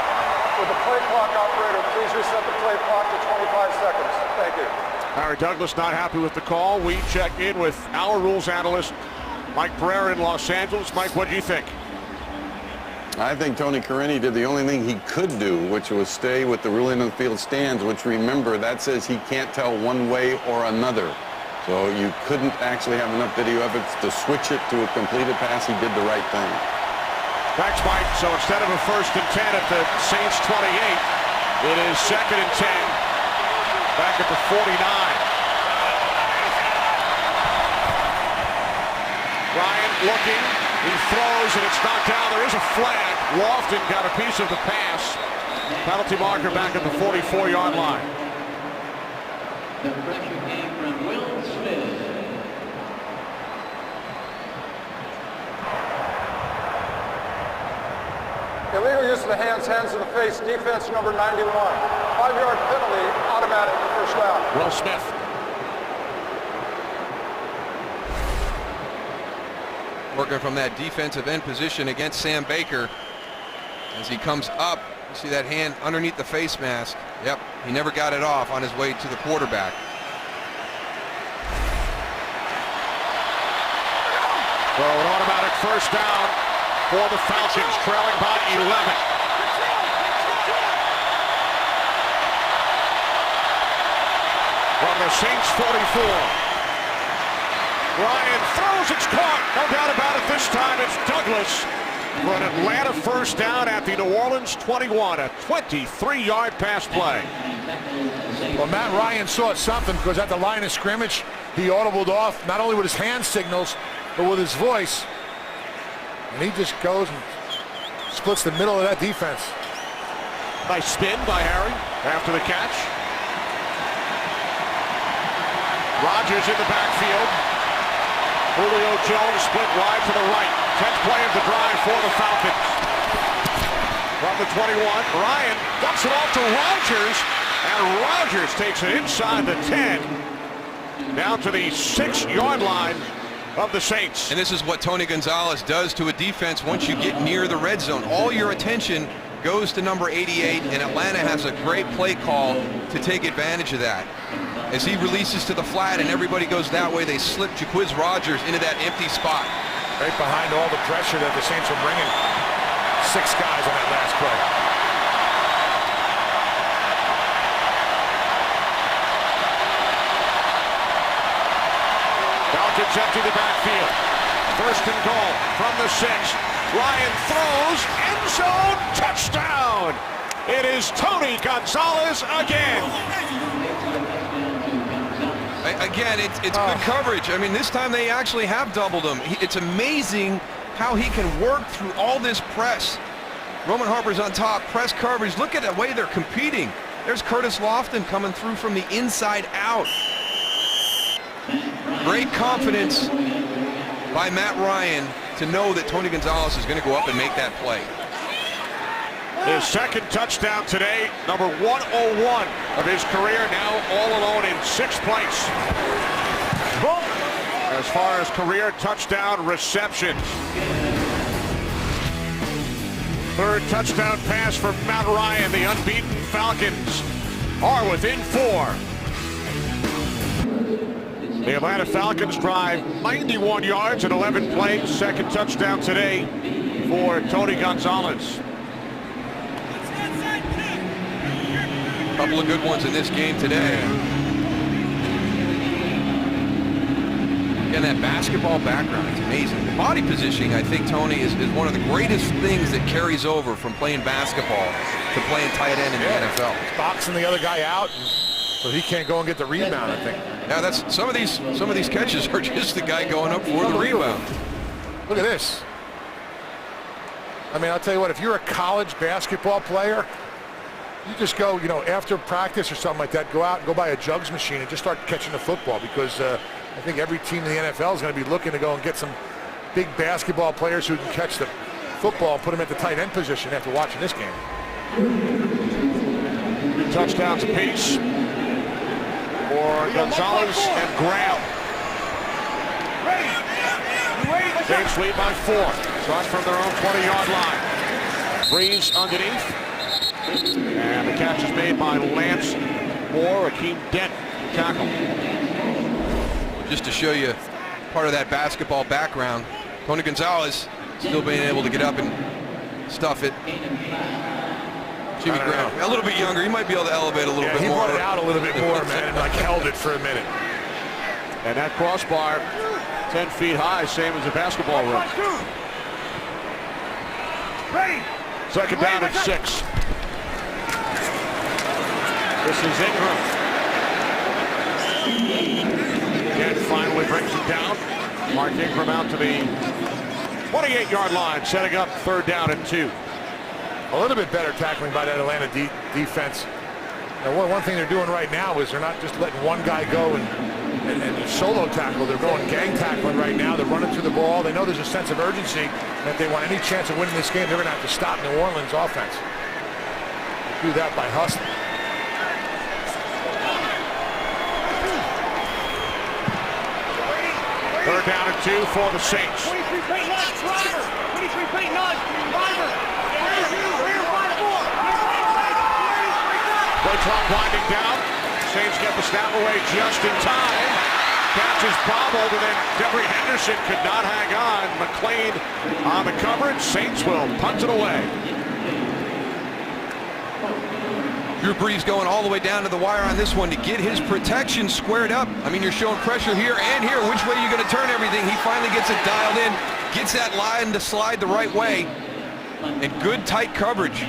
Would the play clock operator please reset the play clock to 25 seconds? Thank you. Harry Douglas not happy with the call. We check in with our rules analyst, Mike Pereira in Los Angeles. Mike, what do you think? I think Tony Corrente did the only thing he could do, which was stay with the ruling on the field stands, which, remember, that says he can't tell one way or another. So you couldn't actually have enough video evidence to switch it to a completed pass. He did the right thing. Thanks, Mike. So instead of a 1st and 10 at the Saints 28, it is 2nd and 10 back at the 49. Ryan looking, he throws, and it's knocked down. There is a flag. Lofton got a piece of the pass. Penalty marker back at the 44-yard line. The pressure came from Will Smith. Illegal use of the hands to the face, defense number 91. 5-yard penalty, automatic first down. Will Smith. Working from that defensive end position against Sam Baker. As he comes up, you see that hand underneath the face mask. Yep, he never got it off on his way to the quarterback. So an automatic first down for the Falcons, trailing by 11. From the Saints 44. Ryan throws, it's caught. No doubt about it, this time it's Douglas for an Atlanta first down at the New Orleans 21, a 23-yard pass play. Well, Matt Ryan saw something because at the line of scrimmage, he audibled off, not only with his hand signals, but with his voice. And he just goes and splits the middle of that defense. Nice spin by Harry after the catch. Rodgers in the backfield. Julio Jones split wide to the right. 10th play of the drive for the Falcons. From the 21, Ryan dumps it off to Rodgers, and Rodgers takes it inside the 10, down to the 6-yard line of the Saints. And this is what Tony Gonzalez does to a defense once you get near the red zone. All your attention goes to number 88, and Atlanta has a great play call to take advantage of that. As he releases to the flat and everybody goes that way, they slip Jaquiz Rodgers into that empty spot. Right behind all the pressure that the Saints are bringing. 6 guys on that last play. Falcons empty the backfield. First and goal from the 6. Ryan throws, end zone, touchdown! It is Tony Gonzalez again. Again, it's good coverage. I mean, this time they actually have doubled him. It's amazing how he can work through all this press. Roman Harper's on top, press coverage. Look at the way they're competing. There's Curtis Lofton coming through from the inside out. Great confidence by Matt Ryan to know that Tony Gonzalez is going to go up and make that play. His second touchdown today, number 101 of his career, now all alone in 6th place. As far as career touchdown receptions. 3rd touchdown pass for Matt Ryan. The unbeaten Falcons are within 4. The Atlanta Falcons drive 91 yards in 11 plays. Second touchdown today for Tony Gonzalez. A couple of good ones in this game today. Again, that basketball background is amazing. The body positioning, I think, Tony, is one of the greatest things that carries over from playing basketball to playing tight end in the NFL. He's boxing the other guy out, so he can't go and get the rebound, I think. Yeah, that's some of these catches are just the guy going up for the rebound. Look at this. I mean, I'll tell you what, if you're a college basketball player, you just go, you know, after practice or something like that, go out and go buy a jugs machine and just start catching the football, because I think every team in the NFL is going to be looking to go and get some big basketball players who can catch the football and put them at the tight end position after watching this game. 2 touchdowns apiece for Gonzalez and Graham. Saints lead by 4. Starts from their own 20-yard line. Breeze underneath. And the catch is made by Lance Moore. Akeem Dent tackle. Just to show you part of that basketball background, Tony Gonzalez still being able to get up and stuff it. Jimmy Graham, a little bit younger, he might be able to elevate a little bit more. He brought it out a little bit more, man, and like held it for a minute. And that crossbar 10 feet high, same as a basketball rim. Second down at 6. This is Ingram. Again, finally brings it down. Mark Ingram out to the 28-yard line, setting up 3rd down and 2. A little bit better tackling by that Atlanta defense. Now, one thing they're doing right now is they're not just letting one guy go and solo tackle. They're going gang tackling right now. They're running through the ball. They know there's a sense of urgency, and if they want any chance of winning this game, they're going to have to stop New Orleans offense. They do that by hustling. Third down and 2 for the Saints. 23 Peyton on, driver. 23 Peyton on, driver. Play clock winding down. Saints get the snap away just in time. Catch is bobbled, and then Devery Henderson could not hang on. McLean on the coverage. Saints will punt it away. Drew Brees going all the way down to the wire on this one to get his protection squared up. I mean, you're showing pressure here and here. Which way are you going to turn everything? He finally gets it dialed in, gets that line to slide the right way. And good tight coverage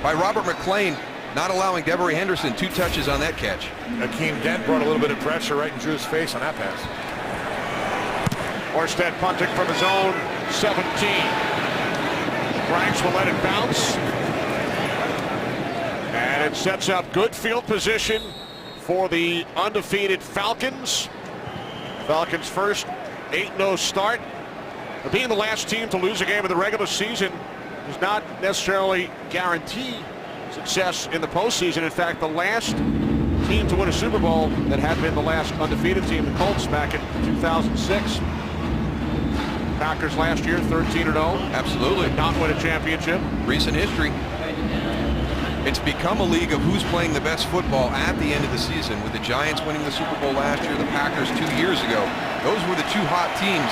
by Robert McLean, not allowing Devery Henderson 2 touches on that catch. Akeem Dent brought a little bit of pressure right in Drew's face on that pass. Orsted punting from his own 17. Franks will let it bounce. And it sets up good field position for the undefeated Falcons. Falcons' first 8-0 start. But being the last team to lose a game in the regular season does not necessarily guarantee success in the postseason. In fact, the last team to win a Super Bowl that had been the last undefeated team, the Colts, back in 2006. Packers last year, 13-0. Absolutely. Did not win a championship. Recent history. It's become a league of who's playing the best football at the end of the season, with the Giants winning the Super Bowl last year, the Packers 2 years ago. Those were the two hot teams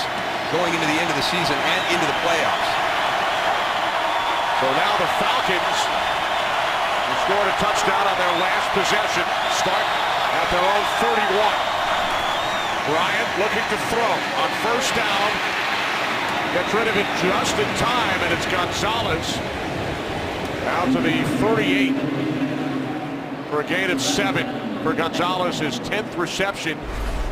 going into the end of the season and into the playoffs. So now the Falcons scored a touchdown on their last possession. Start at their own 31. Bryant looking to throw on first down. Gets rid of it just in time, and it's Gonzalez out to the 38 for a gain of 7 for Gonzalez's 10th reception,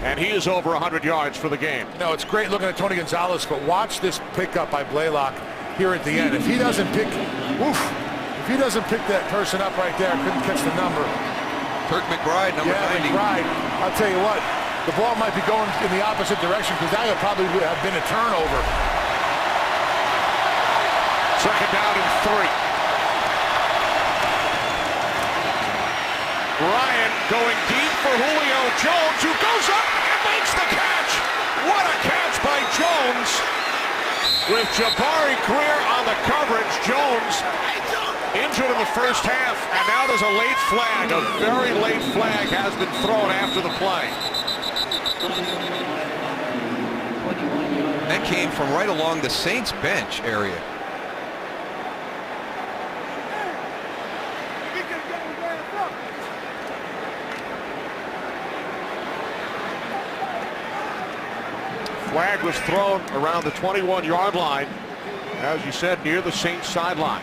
and he is over 100 yards for the game. No, it's great looking at Tony Gonzalez, but watch this pickup by Blaylock here at the end. If he doesn't pick, if he doesn't pick that person up right there, couldn't catch the number. Kirk McBride, number 90. McBride. I'll tell you what, the ball might be going in the opposite direction, because that would probably have been a turnover. Second down and 3. Bryant going deep for Julio Jones, who goes up and makes the catch. What a catch by Jones. With Jabari Greer on the coverage, Jones injured in the first half, and now there's a late flag. A very late flag has been thrown after the play. That came from right along the Saints bench area. Flag was thrown around the 21-yard line, as you said, near the Saints sideline.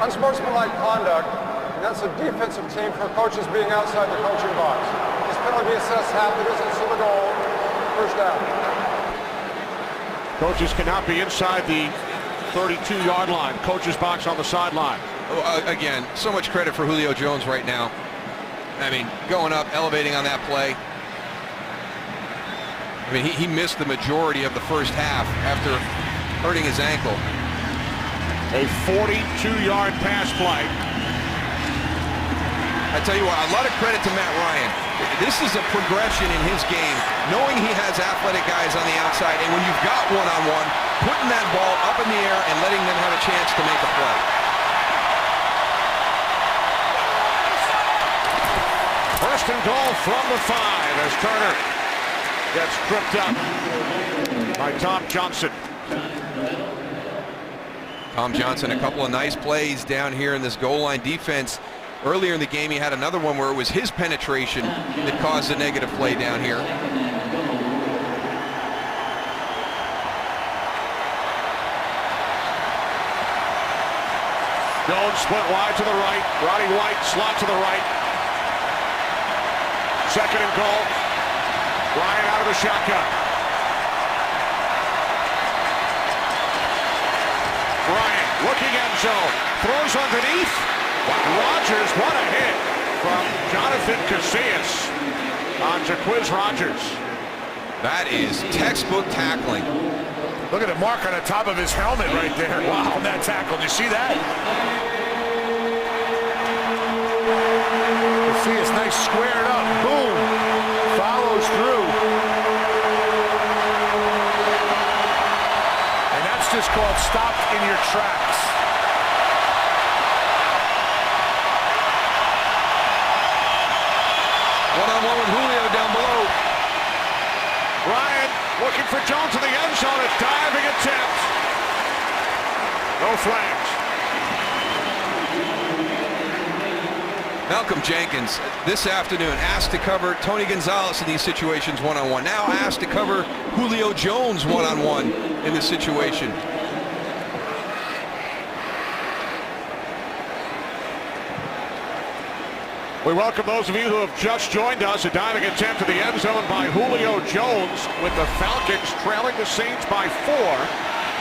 Unsportsmanlike conduct, and that's a defensive team for coaches being outside the coaching box. This penalty assessed half the distance to the goal. First down. Coaches cannot be inside the 32-yard line. Coach's box on the sideline. Again, so much credit for Julio Jones right now. I mean, going up, elevating on that play. I mean, he missed the majority of the first half after hurting his ankle. A 42-yard pass play. I tell you what, a lot of credit to Matt Ryan. This is a progression in his game, knowing he has athletic guys on the outside, and when you've got one-on-one, putting that ball up in the air and letting them have a chance to make a play. First and goal from the 5 as Turner gets tripped up by Tom Johnson. Tom Johnson, a couple of nice plays down here in this goal line defense. Earlier in the game, he had another one where it was his penetration that caused a negative play down here. Jones split wide to the right. Roddy White slot to the right. Second and goal. Ryan out of the shotgun. Bryant looking end zone. Throws underneath. Rodgers, what a hit from Jonathan Casillas on Jaquiz Rodgers. That is textbook tackling. Look at the mark on the top of his helmet right there. Wow, on that tackle. Did you see that? You see it's nice squared up. Boom. Follows through. And that's just called stopped in your tracks. One-on-one with Julio down below. Ryan looking for Jones in the end zone. A diving attempt. No flags. Malcolm Jenkins this afternoon asked to cover Tony Gonzalez in these situations one-on-one. Now asked to cover Julio Jones one-on-one in this situation. We welcome those of you who have just joined us. A diving attempt to the end zone by Julio Jones with the Falcons trailing the Saints by 4.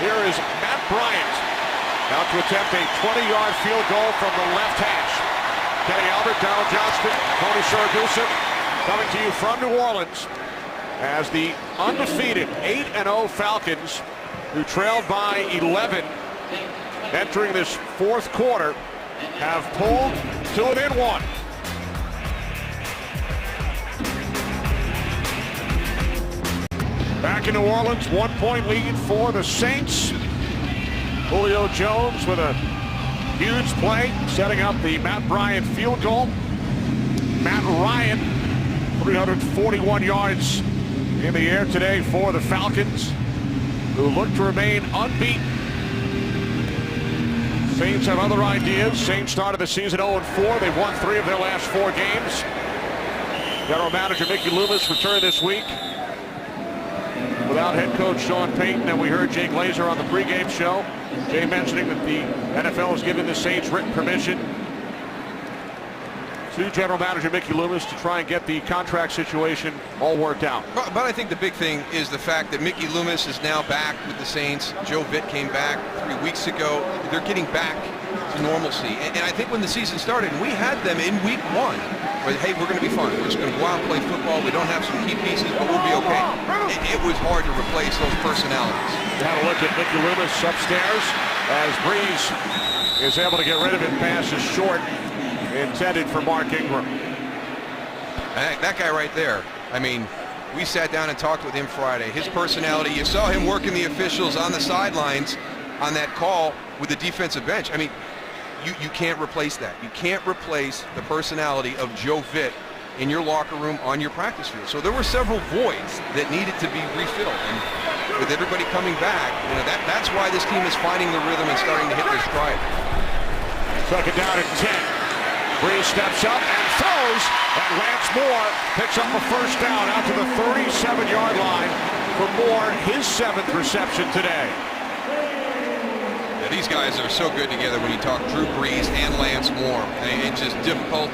Here is Matt Bryant now to attempt a 20-yard field goal from the left hash. Kenny Albert, Donald Johnston, Tony Saragusa coming to you from New Orleans as the undefeated 8-0 Falcons, who trailed by 11 entering this fourth quarter, have pulled to within one. Back in New Orleans, 1-point lead for the Saints. Julio Jones with a huge play, setting up the Matt Bryant field goal. Matt Ryan, 341 yards in the air today for the Falcons, who look to remain unbeaten. Saints have other ideas. Saints started the season 0-4. They've won 3 of their last 4 games. General manager Mickey Loomis returned this week without head coach Sean Payton, and we heard Jay Glazer on the pregame show. Jay mentioning that the NFL has given the Saints written permission to General Manager Mickey Loomis to try and get the contract situation all worked out. But I think the big thing is the fact that Mickey Loomis is now back with the Saints. Joe Vitt came back 3 weeks ago. They're getting back to normalcy. And I think when the season started, and we had them in week 1, where, hey, we're going to be fine. We're just going to go out and play football. We don't have some key pieces, but we'll be okay. It was hard to replace those personalities. Had a look at Mickey Loomis upstairs as Breeze is able to get rid of it. Pass is short, intended for Mark Ingram. That guy right there, I mean, we sat down and talked with him Friday. His personality, you saw him working the officials on the sidelines on that call with the defensive bench. I mean, you can't replace that. You can't replace the personality of Joe Vitt in your locker room, on your practice field. So there were several voids that needed to be refilled. And with everybody coming back, you know, that's why this team is finding the rhythm and starting to hit their stride. Second down and 10. Breeze steps up and throws, and Lance Moore picks up a first down out to the 37-yard line for Moore, his 7th reception today. Yeah, these guys are so good together when you talk Drew Brees and Lance Moore. It's just difficult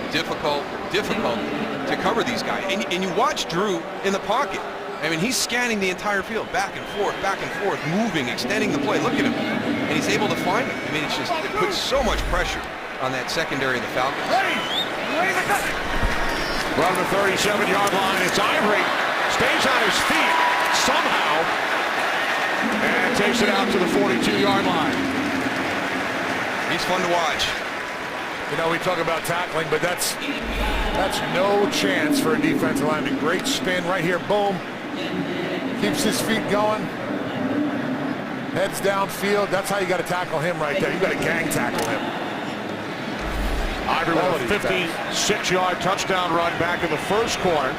to cover these guys. And you watch Drew in the pocket. I mean, he's scanning the entire field, back and forth, moving, extending the play. Look at him. And he's able to find it. I mean, it puts so much pressure on that secondary of the Falcons. From the 37-yard line, it's Ivory. Stays on his feet somehow and takes it out to the 42-yard line. He's fun to watch. You know, we talk about tackling, but that's no chance for a defensive lineman. Great spin right here, boom. Keeps his feet going. Heads downfield. That's how you got to tackle him right there. You got to gang tackle him. Ivory with a 56-yard touchdown run back in the first quarter.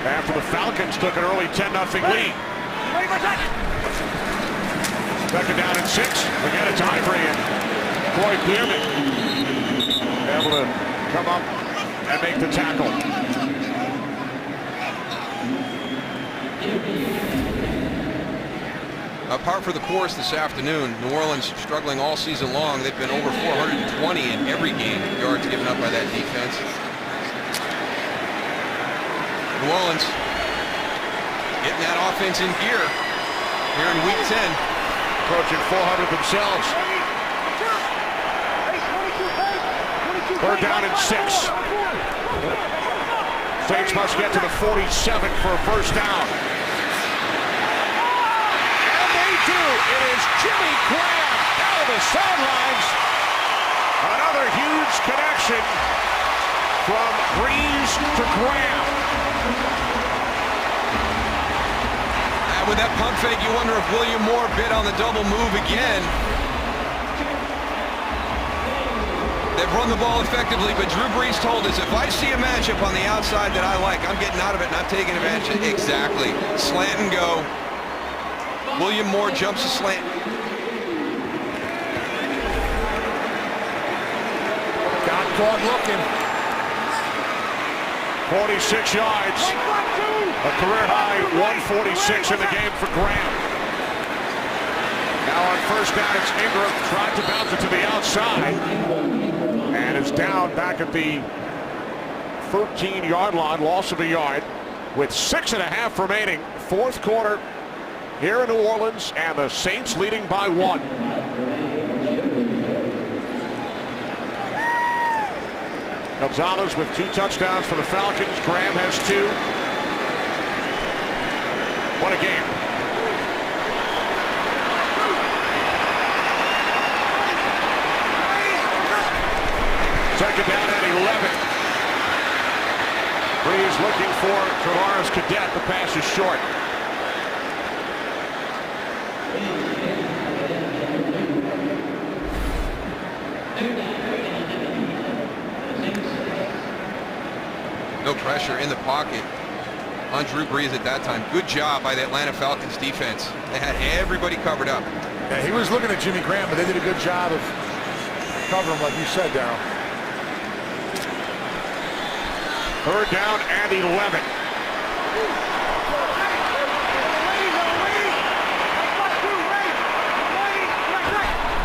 After the Falcons took an early 10-0 lead. Second down and 6. Again, it's Ivory and Floyd Bierman able to come up and make the tackle. Par for the course this afternoon. New Orleans struggling all season long. They've been over 420 in every game. Yards given up by that defense. New Orleans getting that offense in gear here in week 10. Approaching 400 themselves. Third down and 6. Saints must get to the 47 for a first down. And they do. It is Jimmy Graham down the sidelines. Another huge connection from Breeze to Graham. And with that pump fake, you wonder if William Moore bit on the double move again. They've run the ball effectively, but Drew Brees told us, if I see a matchup on the outside that I like, I'm getting out of it and I'm taking advantage of it. Exactly. Slant and go. William Moore jumps a slant. Got caught looking. 46 yards. A career-high 146 in the game for Graham. Now on first down, it's Ingram. Tried to bounce it to the outside. And it's down back at the 13-yard line, loss of a yard, with 6.5 remaining. Fourth quarter here in New Orleans, and the Saints leading by 1. Gonzalez with 2 touchdowns for the Falcons. Graham has 2. What a game. Second down at 11. Breeze looking for Travaris Cadet. The pass is short. No pressure in the pocket on Drew Brees at that time. Good job by the Atlanta Falcons defense. They had everybody covered up. Yeah, he was looking at Jimmy Graham, but they did a good job of covering him, like you said, Darryl. Third down and 11.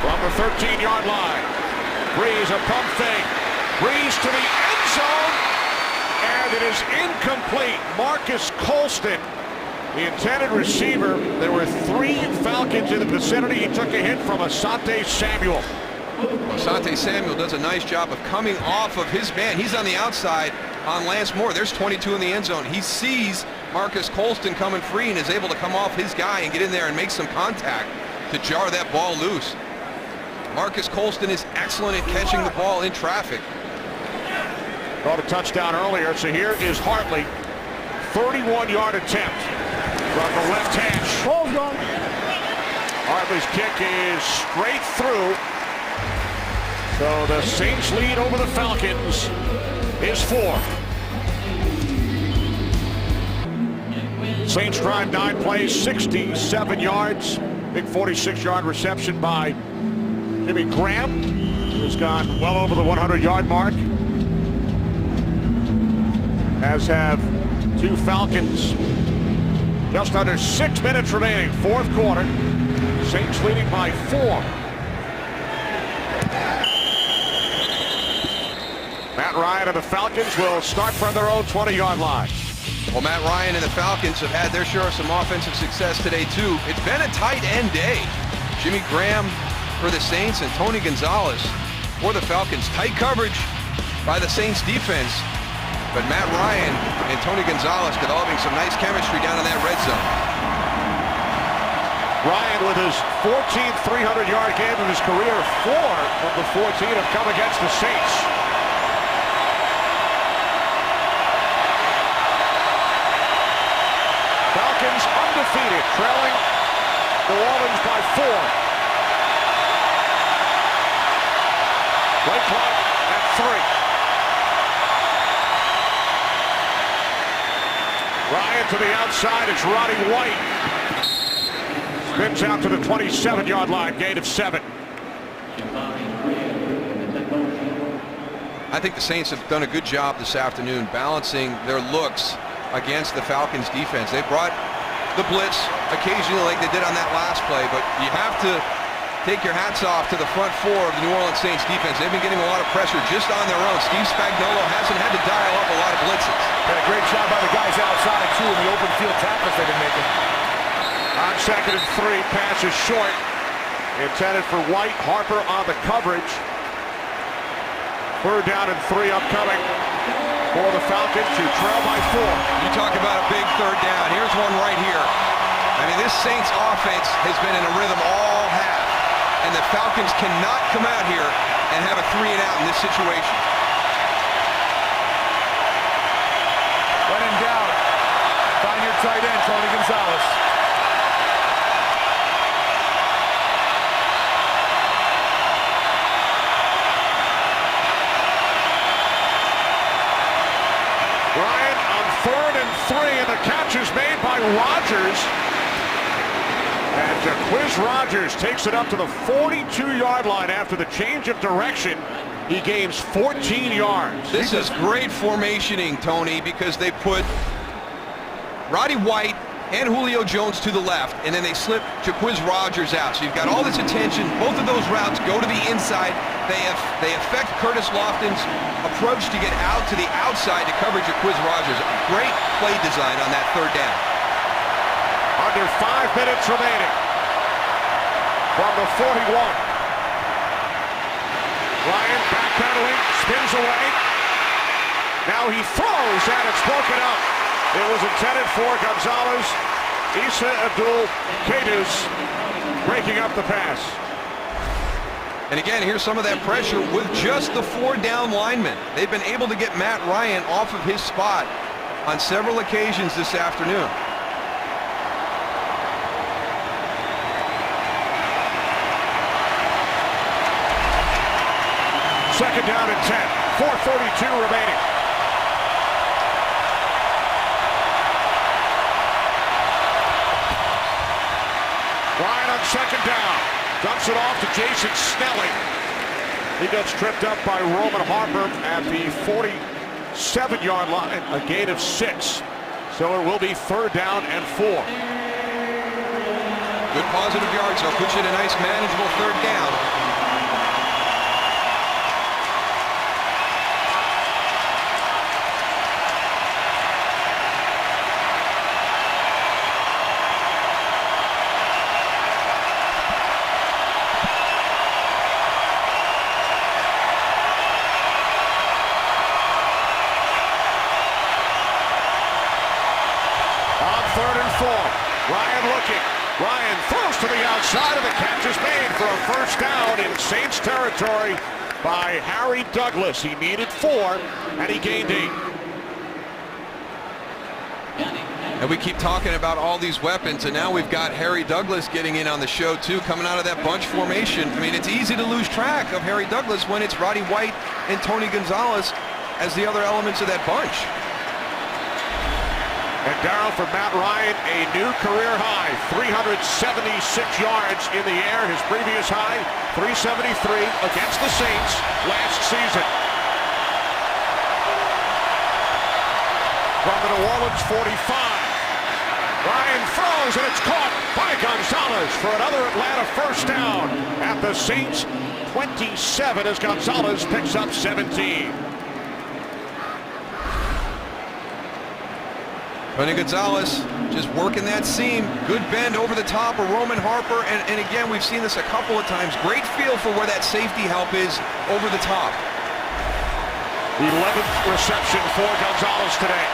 From the 13-yard line. Breeze, a pump fake. Breeze to the end zone. And it is incomplete. Marcus Colston, the intended receiver. There were 3 Falcons in the vicinity. He took a hit from Asante Samuel. Asante Samuel does a nice job of coming off of his man. He's on the outside on Lance Moore. There's 22 in the end zone. He sees Marcus Colston coming free and is able to come off his guy and get in there and make some contact to jar that ball loose. Marcus Colston is excellent at catching the ball in traffic. Caught a touchdown earlier, so here is Hartley. 31-yard attempt from the left hash. Ball's gone. Hartley's kick is straight through. So the Saints lead over the Falcons is 4. Saints drive 9 plays, 67 yards. Big 46-yard reception by Jimmy Graham, who's gone well over the 100-yard mark. As have 2 Falcons. Just under 6 minutes remaining, 4th quarter. Saints leading by 4. Matt Ryan and the Falcons will start from their own 20-yard line. Well, Matt Ryan and the Falcons have had their share of some offensive success today, too. It's been a tight end day. Jimmy Graham for the Saints and Tony Gonzalez for the Falcons. Tight coverage by the Saints defense. But Matt Ryan and Tony Gonzalez developing some nice chemistry down in that red zone. Ryan with his 14th 300-yard game of his career. 4 of the 14 have come against the Saints. Falcons undefeated, trailing New Orleans by 4. Play clock at 3. Ryan to the outside, it's Roddy White. Spins out to the 27-yard line, gain of 7. I think the Saints have done a good job this afternoon balancing their looks against the Falcons defense. They brought the blitz occasionally like they did on that last play, but you have to take your hats off to the front 4 of the New Orleans Saints defense. They've been getting a lot of pressure just on their own. Steve Spagnuolo hasn't had to dial up a lot of blitzes. Did a great job by the guys outside, too, in the open field tackles they've been making. On 2nd and 3, pass is short. Intended for White. Harper on the coverage. 3rd down and 3 upcoming for the Falcons, who trail by 4. You talk about a big 3rd down. Here's one right here. I mean, this Saints offense has been in a rhythm all half, and the Falcons cannot come out here and have a 3 and out in this situation. When in doubt, find your tight end, Tony Gonzalez. Ryan on 3rd and 3, and the catch is made by Rodgers. And Quiz Rodgers takes it up to the 42-yard line after the change of direction. He gains 14 yards. This is great formationing, Tony, because they put Roddy White and Julio Jones to the left, and then they slip Jaquiz Rodgers out. So you've got all this attention. Both of those routes go to the inside. They affect Curtis Lofton's approach to get out to the outside to cover Jaquiz Rodgers. Great play design on that 3rd down. Under 5 minutes remaining from the 41. Ryan backpedaling, spins away, Now he throws, and it's broken up. It was intended for Gonzalez. Issa Abdul-Kaydus breaking up the pass. And again, here's some of that pressure with just the 4 down linemen. They've been able to get Matt Ryan off of his spot on several occasions this afternoon. Second down and 10. 4:32 remaining. Ryan on second down. Dumps it off to Jason Snelling. He gets tripped up by Roman Harper at the 47-yard line, a gain of 6. So it will be third down and 4. Good positive yards. They'll put you in a nice manageable third down. Ryan looking. Ryan throws to the outside, and the catch is made for a first down in Saints territory by Harry Douglas. He needed 4, and he gained 8. And we keep talking about all these weapons, and now we've got Harry Douglas getting in on the show, too, coming out of that bunch formation. I mean, it's easy to lose track of Harry Douglas when it's Roddy White and Tony Gonzalez as the other elements of that bunch. And Darryl, for Matt Ryan, a new career high, 376 yards in the air. His previous high, 373 against the Saints last season. From the New Orleans 45, Ryan throws, and it's caught by Gonzalez for another Atlanta first down at the Saints 27 as Gonzalez picks up 17. Tony Gonzalez just working that seam. Good bend over the top of Roman Harper. And again, we've seen this a couple of times. Great feel for where that safety help is over the top. 11th reception for Gonzalez today.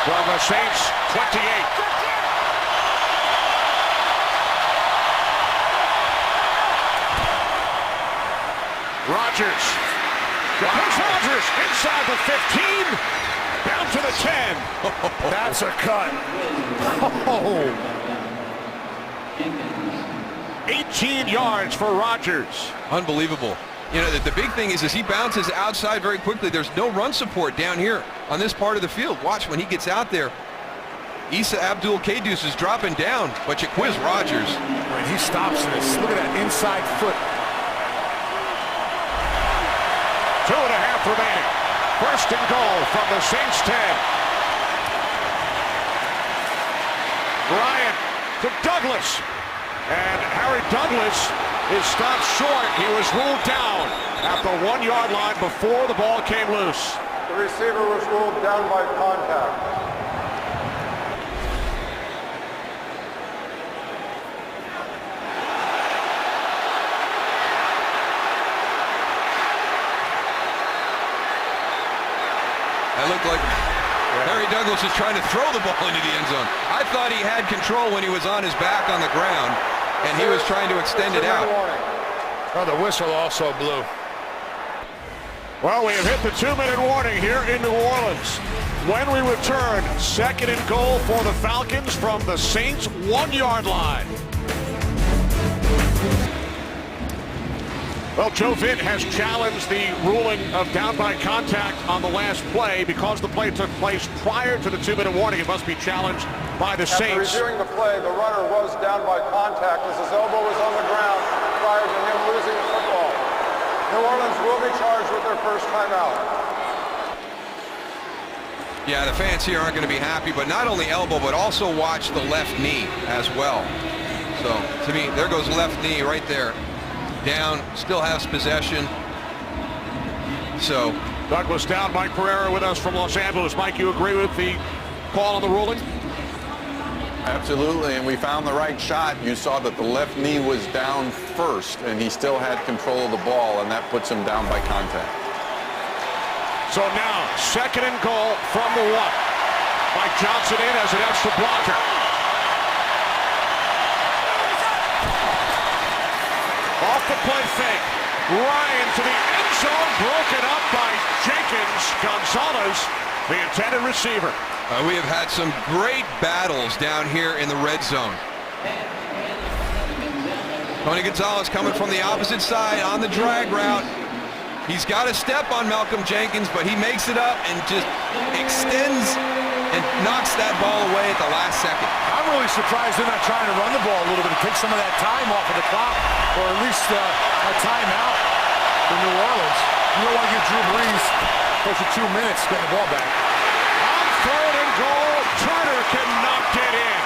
From the Saints 28. Rodgers. Here's Rodgers inside the 15, down to the 10. That's a cut. Oh. 18 yards for Rodgers. Unbelievable. You know, the big thing is he bounces outside very quickly. There's no run support down here on this part of the field. Watch when he gets out there. Issa Abdul-Kaydus is dropping down, but you quiz Rodgers. When he stops this, look at that inside foot. 2.5 remaining. First and goal from the Saints 10. Ryan to Douglas. And Harry Douglas is stopped short. He was ruled down at the 1-yard line before the ball came loose. The receiver was ruled down by contact. That looked like Harry Douglas was trying to throw the ball into the end zone. I thought he had control when he was on his back on the ground, and he was trying to extend it out. Oh, the whistle also blew. Well, we have hit the 2-minute warning here in New Orleans. When we return, second and goal for the Falcons from the Saints 1-yard line. Well, Joe Vitt has challenged the ruling of down by contact on the last play. Because the play took place prior to the 2-minute warning, it must be challenged by the Saints. After reviewing the play, the runner was down by contact as his elbow was on the ground prior to him losing the football. New Orleans will be charged with their first timeout. Yeah, the fans here aren't going to be happy, but not only elbow, but also watch the left knee as well. So, to me, there goes left knee right there. Down, still has possession. So Douglas down. Mike Pereira with us from Los Angeles. Mike, you agree with the call on the ruling? Absolutely, and we found the right shot. You saw that the left knee was down first, and he still had control of the ball, and that puts him down by contact. So now, 2nd and goal from the 1. Mike Johnson in as it heads to blocker. Off the play fake. Ryan to the end zone, broken up by Jenkins. Gonzalez, the intended receiver. We have had some great battles down here in the red zone. Tony Gonzalez coming from the opposite side on the drag route. He's got a step on Malcolm Jenkins, but he makes it up and just extends and knocks that ball away at the last second. I'm really surprised they're not trying to run the ball a little bit to take some of that time off of the clock, or at least a timeout for New Orleans. You don't want to give Drew Brees close to 2 minutes getting the ball back. On 3rd and goal, Turner cannot get in.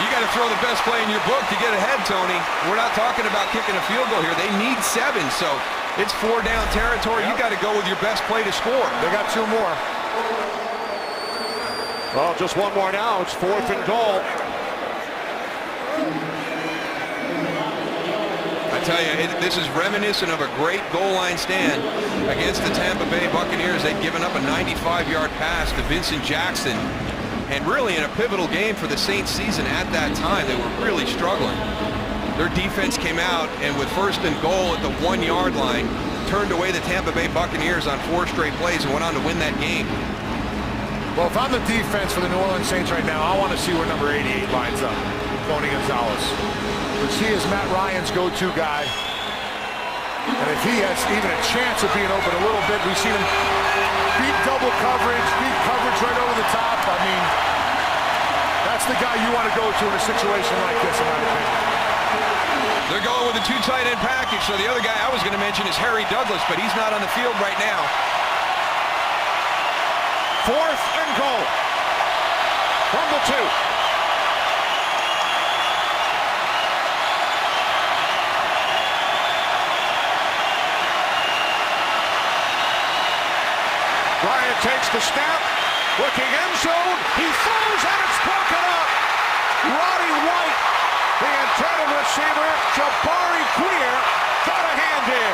You got to throw the best play in your book to get ahead, Tony. We're not talking about kicking a field goal here. They need 7, so it's 4 down territory. You got to go with your best play to score. They got 2 more. Well, just 1 more now. It's 4th and goal. I tell you, this is reminiscent of a great goal line stand against the Tampa Bay Buccaneers. They'd given up a 95-yard pass to Vincent Jackson. And really in a pivotal game for the Saints season at that time, they were really struggling. Their defense came out and with 1st and goal at the 1-yard line, turned away the Tampa Bay Buccaneers on 4 straight plays and went on to win that game. Well, if I'm the defense for the New Orleans Saints right now, I want to see where number 88 lines up, Tony Gonzalez. Because he is Matt Ryan's go-to guy. And if he has even a chance of being open a little bit, we've seen him beat double coverage, beat coverage right over the top. I mean, that's the guy you want to go to in a situation like this, in my opinion. They're going with a 2 tight end package, so the other guy I was going to mention is Harry Douglas, but he's not on the field right now. 4th and goal from the 2. Bryant takes the snap, looking end zone, he throws and it's broken up. Roddy White, the intended receiver, Jabari Greer, got a hand in.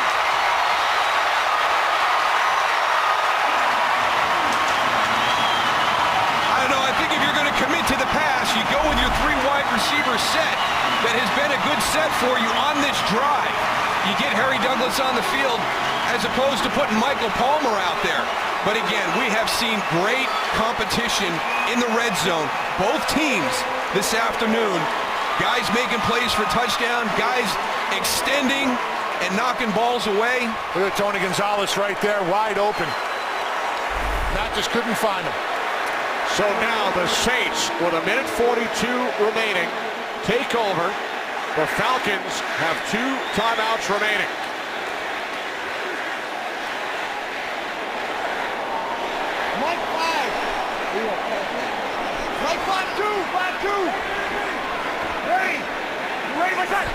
I don't know, I think if you're going to commit to the pass, you go with your 3 wide receiver set that has been a good set for you on this drive. You get Harry Douglas on the field as opposed to putting Michael Palmer out there. But again, we have seen great competition in the red zone. Both teams this afternoon, guys making plays for touchdown, guys extending and knocking balls away. Look at Tony Gonzalez right there, wide open. Matt just couldn't find him. So now the Saints, with 1:42 remaining, take over. The Falcons have 2 timeouts remaining. Mike 5. Mike 5-2. Ready. You ready, my son?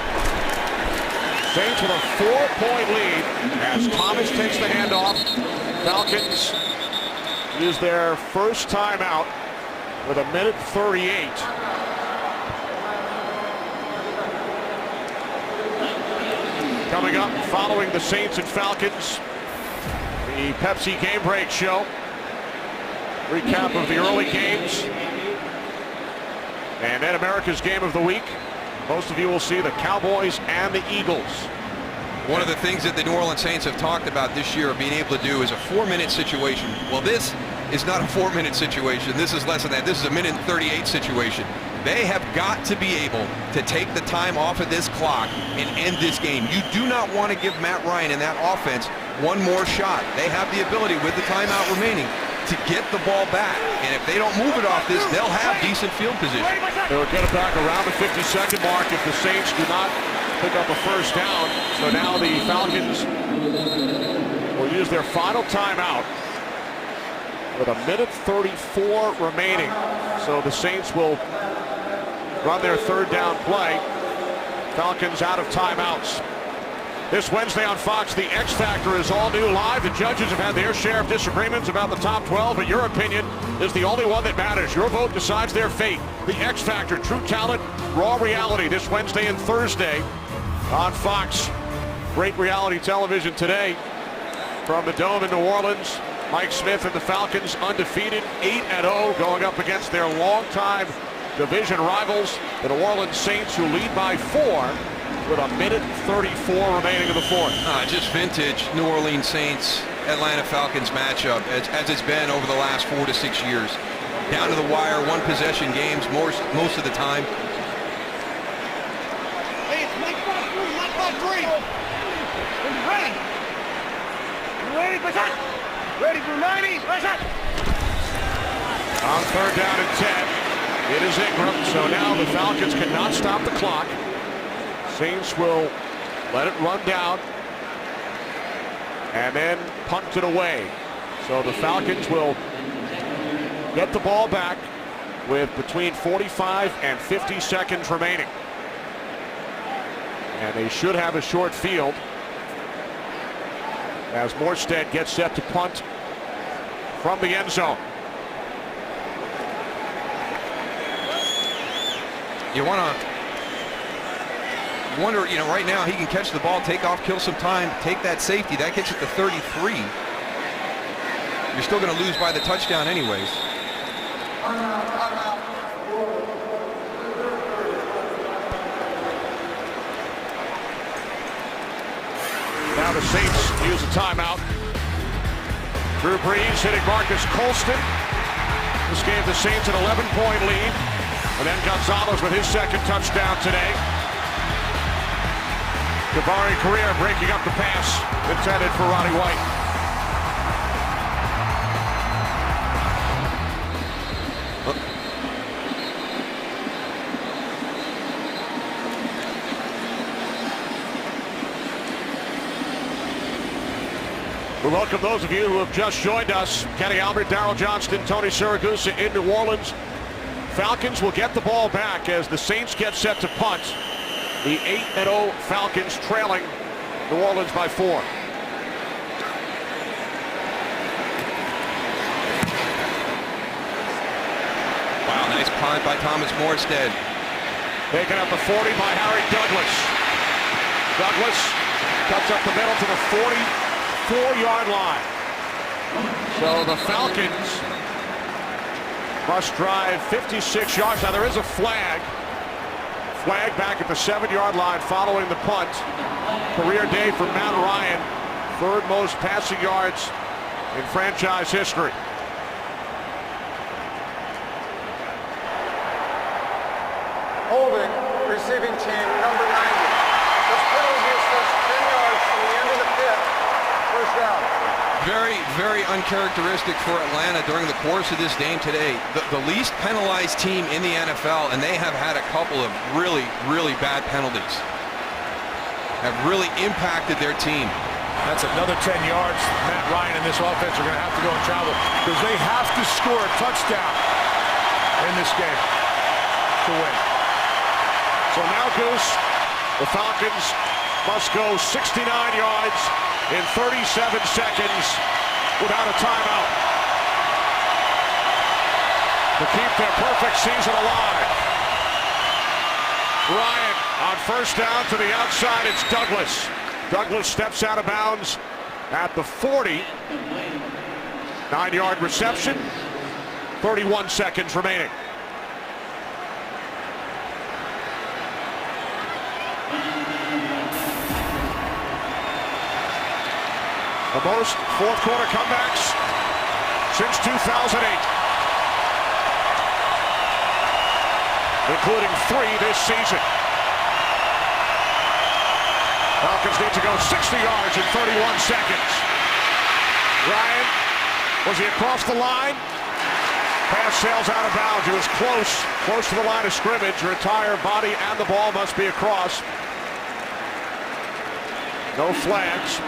Saints with a 4-point lead as Thomas takes the handoff. Falcons use their first timeout with 1:38. Coming up, following the Saints and Falcons, the Pepsi Game Break Show. Recap of the early games. And then America's Game of the Week. Most of you will see the Cowboys and the Eagles. One of the things that the New Orleans Saints have talked about this year of being able to do is a 4-minute situation. Well, this is not a 4-minute situation. This is less than that. This is a 1:38 situation. They have got to be able to take the time off of this clock and end this game. You do not want to give Matt Ryan and that offense one more shot. They have the ability with the timeout remaining to get the ball back. And if they don't move it off this, they'll have decent field position. They will get it back around the 52nd mark if the Saints do not pick up a first down. So now the Falcons will use their final timeout with 1:34 remaining. So the Saints will run their 3rd down play. Falcons out of timeouts. This Wednesday on Fox, the X Factor is all new live. The judges have had their share of disagreements about the top 12, but your opinion is the only one that matters. Your vote decides their fate. The X Factor, true talent, raw reality, this Wednesday and Thursday on Fox. Great reality television today from the Dome in New Orleans. Mike Smith and the Falcons undefeated, 8-0, going up against their longtime division rivals, the New Orleans Saints, who lead by 4 with a minute 34 remaining in the fourth. Just vintage New Orleans Saints, Atlanta Falcons matchup, as it's been over the last 4 to 6 years. Down to the wire, one possession games most of the time. Hey, it's Mike 5-3, Mike 5-3. Ready? You ready, Bashad? Ready for 90, Bashad. On third down and 10, it is Ingram. So now the Falcons cannot stop the clock. Saints will let it run down and then punt it away. So the Falcons will get the ball back with between 45 and 50 seconds remaining. And they should have a short field as Morstead gets set to punt from the end zone. You wonder, right now he can catch the ball, take off, kill some time, take that safety. That gets it to 33. You're still going to lose by the touchdown anyways. Now the Saints use a timeout. Drew Brees hitting Marcus Colston. This gave the Saints an 11-point lead. And then Gonzalez with his second touchdown today. Jabari Career breaking up the pass intended for Roddy White. We welcome those of you who have just joined us. Kenny Albert, Darryl Johnston, Tony Siragusa in New Orleans. Falcons will get the ball back as the Saints get set to punt. The 8-0 Falcons trailing New Orleans by 4. Wow, nice punt by Thomas Morstead. Taken up the 40 by Harry Douglas. Douglas cuts up the middle to the 44-yard line. So the Falcons must drive 56 yards. Now there is a flag. Flag back at the 7-yard line following the punt. Career day for Matt Ryan. Third most passing yards in franchise history. Holding, receiving team number 90. This penalty gives us 10 yards from the end of the pit. First down. Very, very uncharacteristic for Atlanta during the course of this game today. The least penalized team in the NFL, and they have had a couple of really, really bad penalties. Have really impacted their team. That's another 10 yards. Matt Ryan and this offense are going to have to go and travel because they have to score a touchdown in this game to win. So now, Goose, the Falcons must go 69 yards in 37 seconds without a timeout to keep their perfect season alive. Ryan on first down to the outside. It's Douglas. Douglas steps out of bounds at the 40. 9-yard reception. 31 seconds remaining. The most fourth quarter comebacks since 2008, including 3 this season. Falcons need to go 60 yards in 31 seconds. Ryan, was he across the line? Pass sails out of bounds. He was close to the line of scrimmage. Your entire body and the ball must be across. No flags.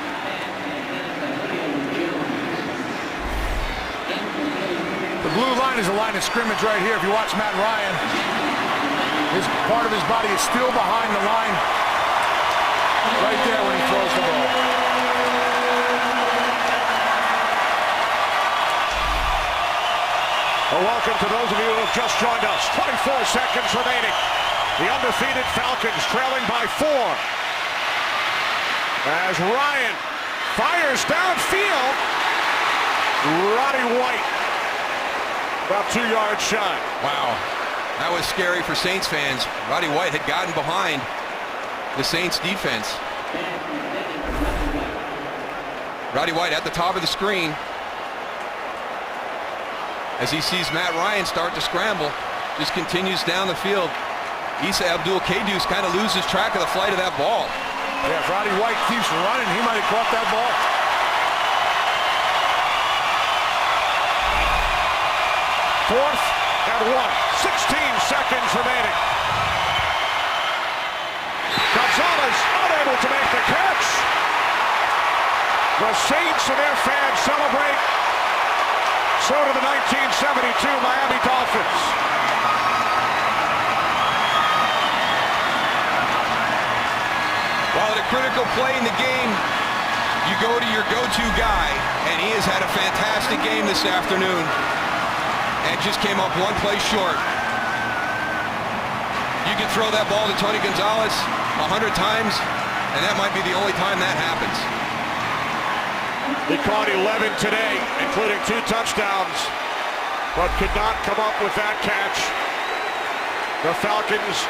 The blue line is a line of scrimmage right here. If you watch Matt Ryan, part of his body is still behind the line Right there when he throws the ball. Well, welcome to those of you who have just joined us. 24 seconds remaining. The undefeated Falcons trailing by 4. As Ryan fires downfield. Roddy White about 2 yards shy. Wow, that was scary for Saints fans. Roddy White had gotten behind the Saints defense. Roddy White at the top of the screen as he sees Matt Ryan start to scramble, just continues down the field. Issa Abdul-Quddus kind of loses track of the flight of that ball. Yeah, if Roddy White keeps running, he might have caught that ball. Fourth and 1. 16 seconds remaining. Gonzalez unable to make the catch. The Saints and their fans celebrate. So do the 1972 Miami Dolphins. While at a critical play in the game, you go to your go-to guy, and he has had a fantastic game this afternoon and just came up one play short. You can throw that ball to Tony Gonzalez 100 times, and that might be the only time that happens. He caught 11 today, including 2 touchdowns, but could not come up with that catch. The Falcons'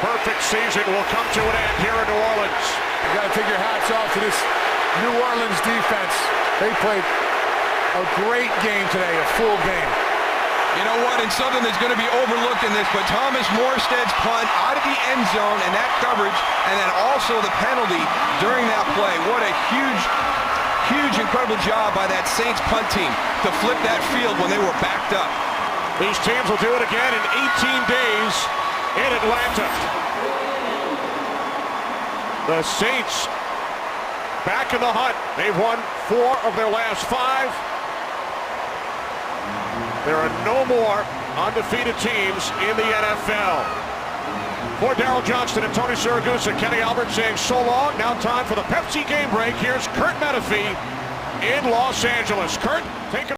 perfect season will come to an end here in New Orleans. You got to take your hats off to this New Orleans defense. They played a great game today, a full game. You know what, and something that's going to be overlooked in this, but Thomas Morstead's punt out of the end zone and that coverage, and then also the penalty during that play. What a huge, incredible job by that Saints punt team to flip that field when they were backed up. These teams will do it again in 18 days in Atlanta. The Saints back in the hunt. They've won 4 of their last 5. There are no more undefeated teams in the NFL. For Darryl Johnston and Tony Siragusa, Kenny Albert saying so long. Now time for the Pepsi game break. Here's Kurt Menefee in Los Angeles. Kurt, take it.